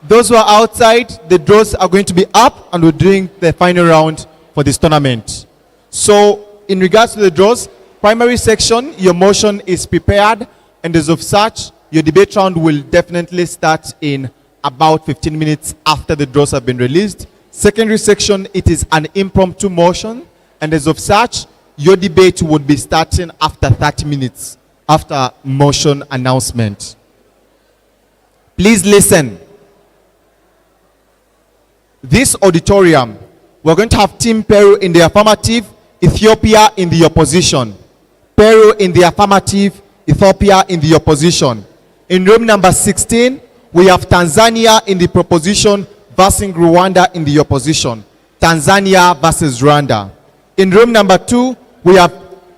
Those who are outside, the draws are going to be up, and we're doing the final round for this tournament. So, in regards to the draws, primary section, your motion is prepared, and as of such, your debate round will definitely start in about 15 minutes after the draws have been released. Secondary section, it is an impromptu motion, and as of such, your debate would be starting after 30 minutes after motion announcement. Please listen. This auditorium, we're going to have Team Peru in the affirmative, Ethiopia in the opposition. Peru in the affirmative, Ethiopia in the opposition. In room number 16, we have Tanzania in the proposition versus Rwanda in the opposition. Tanzania versus Rwanda. In room number 2, we have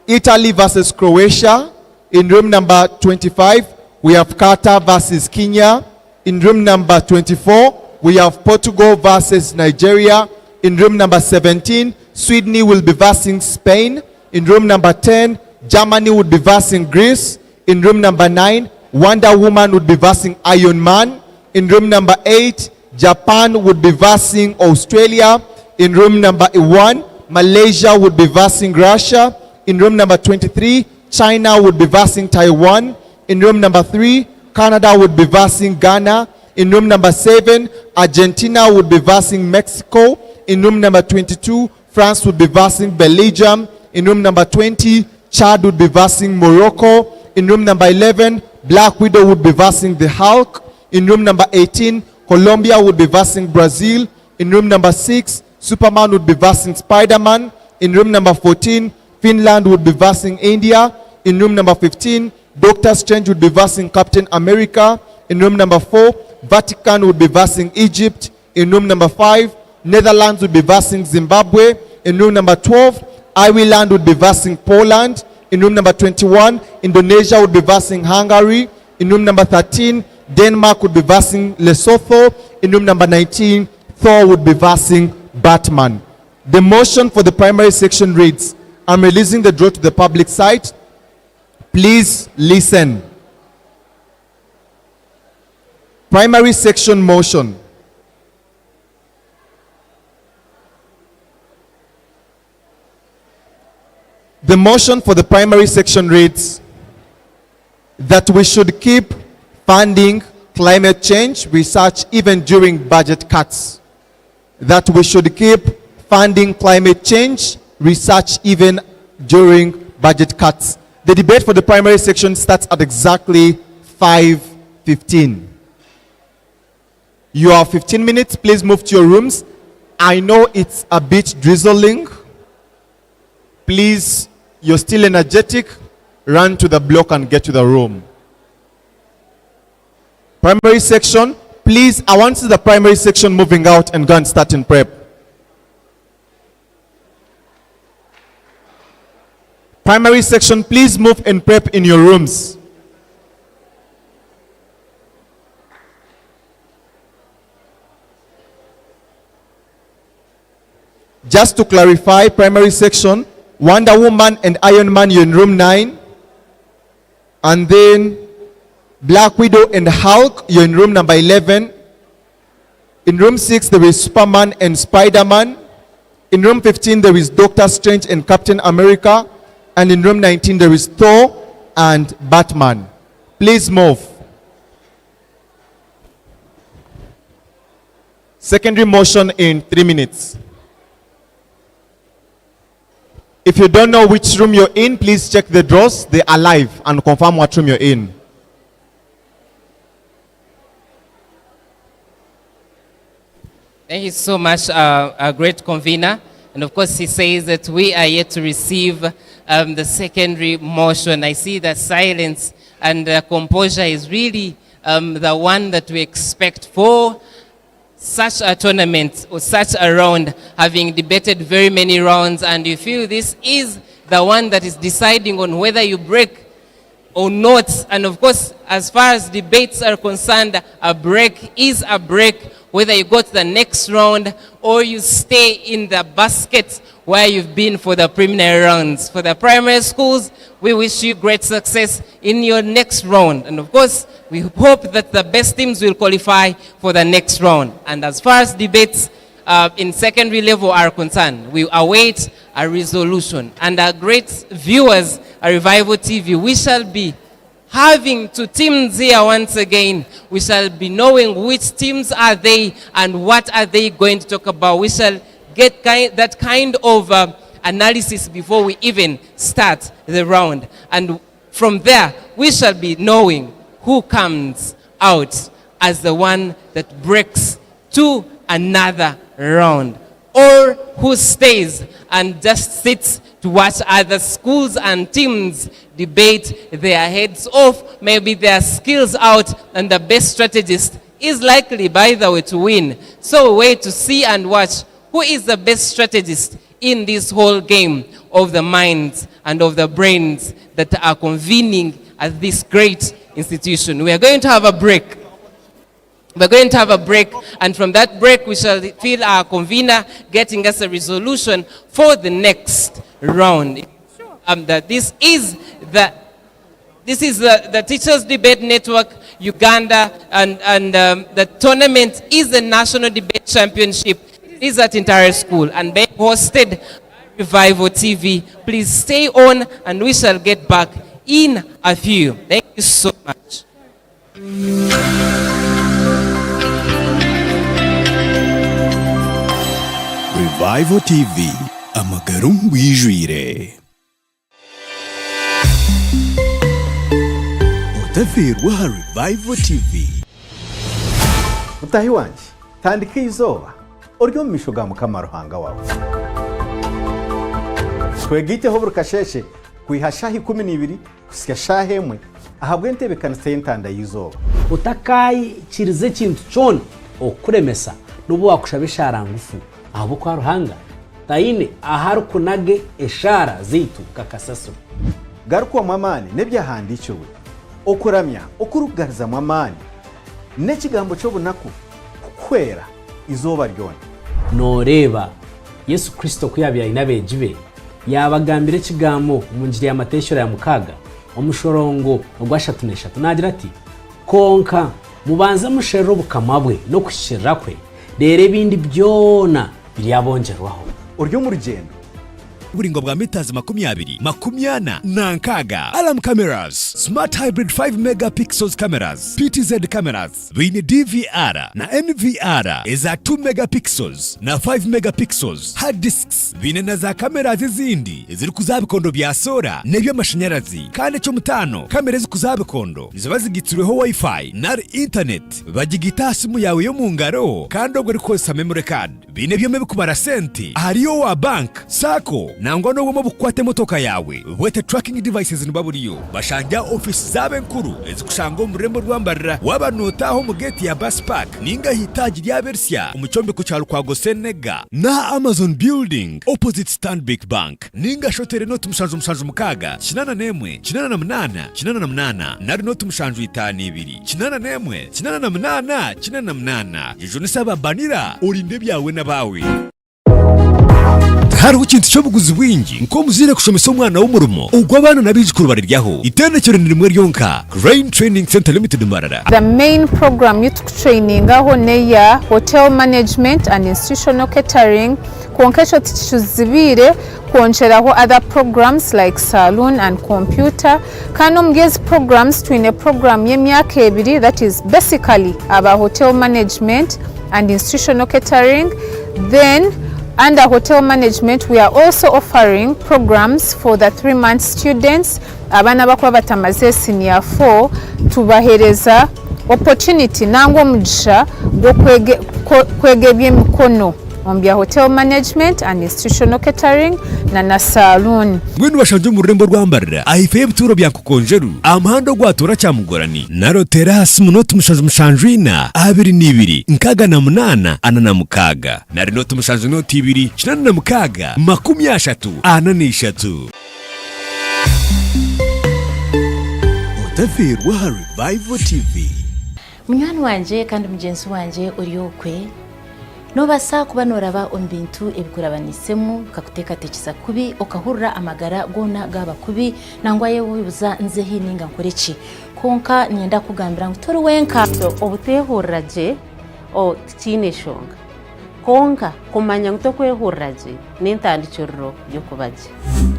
Italy versus Croatia. In room number 25, we have Qatar versus Kenya. In room number 24, we have Portugal versus Nigeria. In room number 17, Sweden will be versing Spain. In room number 10, Germany would be versing Greece. In room number 9, Wonder Woman would be versing Iron Man. In room number 8, Japan would be versing Australia. In room number 1, Malaysia would be versing Russia. In room number 23, China would be versing Taiwan. In room number 3, Canada would be versing Ghana. In room number 7, Argentina would be versing Mexico. In room number 22, France would be versing Belgium. In room number 20, Chad would be versing Morocco. In room number 11, Black Widow would be versing the Hulk. In room number 18, Colombia would be versing Brazil. In room number 6, Superman would be versing Spider-Man. In room number 14, Finland would be versing India. In room number 15, Doctor Strange would be versing Captain America. In room number 4, Vatican would be versing Egypt. In room number 5, Netherlands would be versing Zimbabwe. In room number 12, Ireland would be versing Poland. In room number 21, Indonesia would be versing Hungary. In room number 13, Denmark would be versing Lesotho. In room number 19, Thor would be versing Batman. The motion for the primary section reads, I'm releasing the draw to the public side. Please listen. Primary section motion. The motion for the primary section reads that we should keep funding climate change research even during budget cuts. That we should keep funding climate change research even during budget cuts. The debate for the primary section starts at exactly 5:15. You have 15 minutes. Please move to your rooms. I know it's a bit drizzling. Please, you're still energetic. Run to the block and get to the room. Primary section, please, I want to see the primary section moving out and go and start in prep. Primary section, please move and prep in your rooms. Just to clarify, primary section, Wonder Woman and Iron Man, you're in room 9. And then Black Widow and Hulk, you're in room number 11. In room 6, there is Superman and Spider-Man. In room 15, there is Doctor Strange and Captain America. And in room 19, there is Thor and Batman. Please move. Secondary motion in 3 minutes. If you don't know which room you're in, please check the drawers. They are live and confirm what room you're in. Thank you so much, a great convener. And of course, he says that we are yet to receive the secondary motion. I see that silence and composure is really the one that we expect for such a tournament or such a round, having debated very many rounds, and you feel this is the one that is deciding on whether you break or not. And of course, as far as debates are concerned, a break is a break, whether you go to the next round or you stay in the basket where you've been for the preliminary rounds. For the primary schools, we wish you great success in your next round. And of course, we hope that the best teams will qualify for the next round. And as far as debates in secondary level are concerned, we await a resolution. And our great viewers, at Revival TV, we shall be having two teams here once again. We shall be knowing which teams are they and what are they going to talk about. We shall get that kind of analysis before we even start the round. And from there, we shall be knowing who comes out as the one that breaks to another round, or who stays and just sits to watch other schools and teams debate their heads off, maybe their skills out, and the best strategist is likely, by the way, to win. So wait to see and watch who is the best strategist in this whole game of the minds and of the brains that are convening at this great institution. We are going to have a break. We're going to have a break, and from that break, we shall feel our convener getting us a resolution for the next round. That this is the Teachers Debate Network Uganda, and the tournament is the National Debate Championship. It is at Ntale School and being hosted by Revival TV. Please stay on, and we shall get back in a few. Thank you so much. Revival TV, amagarum wijwire. Otavirwa ha Revival TV. Mutahi wanje, tandika izoba. Oryo mishoga mukama ruhanga wawe. Twegiteho burukasheshe kuihashahi 12 kusya shahemwe ahabwe ntebe kanise ntanda yizoba. Utakai chirize kintu chona okuremesa nubu wakushabishara ngufu. Aho kwa ruhanga taine aharu kunage eshara zitu kakasaso garuko mwamani nebyahandikiwe okuramya okurugariza mwamani nekigambo cyo bunaku kwera izoba ryona noreba Yesu Kristo kuyabya inabejibe yabagambira ekigamo mu njiri y'amateshero ya mukaga omushorongo ogwa 3 nagira ati konka mubanze musherera obukama bwe no kushirira kwe rero ebindi byona biryabongerwaho uryo mu rugendo uburingo bwa mitazi 20 nankaga alarm cameras smart hybrid 5 megapixels cameras PTZ cameras bine DVR na NVR eza 2 megapixels na 5 megapixels hard disks bine na za cameras izindi ziri kuzabikondo bya sora neby'amashanyarazi kandi cyo mutano kamera zikuzabikondo ziba zigitsuriweho wifi na internet bagigita simu yawe yo mu ngaro kandi ubwo rikosa memory card bine byome bikubara senti hariyo wa bank sako nangwa no bwo bukwate motoka yawe wete tracking devices nibaburiyo bashanja office zabe nkuru ezikushanga umurembo rwambarira wabanotaho mu gate ya bus park ninga hitaji rya Bersia umucombe ku cyaro kwa Gosenega na Amazon building opposite Stanbic Bank ninga shotere no tumushanju mukaga 8 nari no tumushanju 52 8 ejo nisaba banira urinde byawe nabawe hari ukintu cyo buguzi bwingi nko muzire kushomesa umwana w'umurumo ubwo abana nabijikuru bariryaho itendekero ni rimwe ryonka Rain Training Center Limited Marara. The main program youth training aho neya hotel management and institutional catering konkesho tishuzibire koncheraho other programs like saloon and computer kano mgezi programs twine program y'emyaka ebiri that is basically about hotel management and institutional catering. Then under hotel management, we are also offering programs for the 3-month students. Abana bakuba batamaze senior 4 tubahereza opportunity nangwa mugisha go kwegebye mikono ombya hotel management and institutional catering na saloon. Mwenu bashanje mu rurembo rwambarira ahife bituro bya kukonjeru amahando gwatora cyamugorani naro terasi munoti mushanjwina 22 nkaga na 8 anana mukaga nari noti mushanjwe noti 2 kinana na mukaga 30 ananishatu Otaferwa Revival TV. Munywani wanje kandi mugenzi wanje uriyokwe nobasa kuba noraba ombintu ebikurabanisemu kakutekatekisa kubi okahurra amagara gona gaba kubi nangwa yebuza nze hininga nkoreki konka nienda kugambira ngo tori wenka obutehurraje o tineshonga konka kumanya ngo tokwehurraje n'intandikiro yo kubaje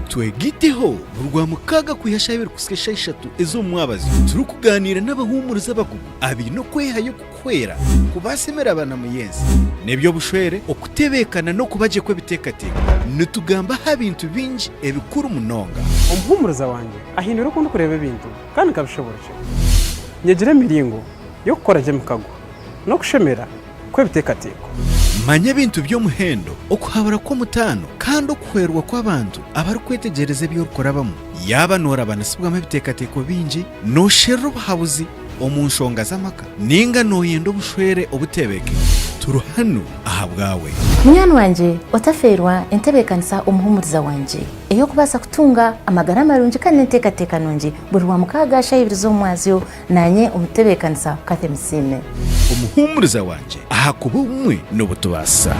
twegiteho urwa mukaga kwihashabira kusikesha 3 ezo mwabazi turi kuganira n'abahumuriza bakugu abiri no kweha yo kukwera kubasemera abana muyenzi nebyo bushwere okutebekana no kubaje kwe bitekateka nitugamba habintu bingi ebikuru munonga umuhumuriza wanje ahindura kundi kureba ibintu kandi kabishobora nyegire miringo yo gukora je mukago no kushemera kwe bitekateka manya bintu byo muhendo okuhabara ko mutano kandi okuherwa kw'abantu abari kwetegereze byo rukorabamo yaba norabana sibwa mabitekateko bingi no shero bahabuzi omunshonga z'amaka ninga noyendo bushwere obutebeke turuhanu ahabwawe munywani wanje otaferwa entebekanisa umuhumuriza wanje eyo kubasa kutunga amagara marungi kandi entekateka nungi buri wa mukaga shayibirizo mwazyo nanye umutebekanisa katemisime umuhumuriza wanje ahakuba umwe no butubasa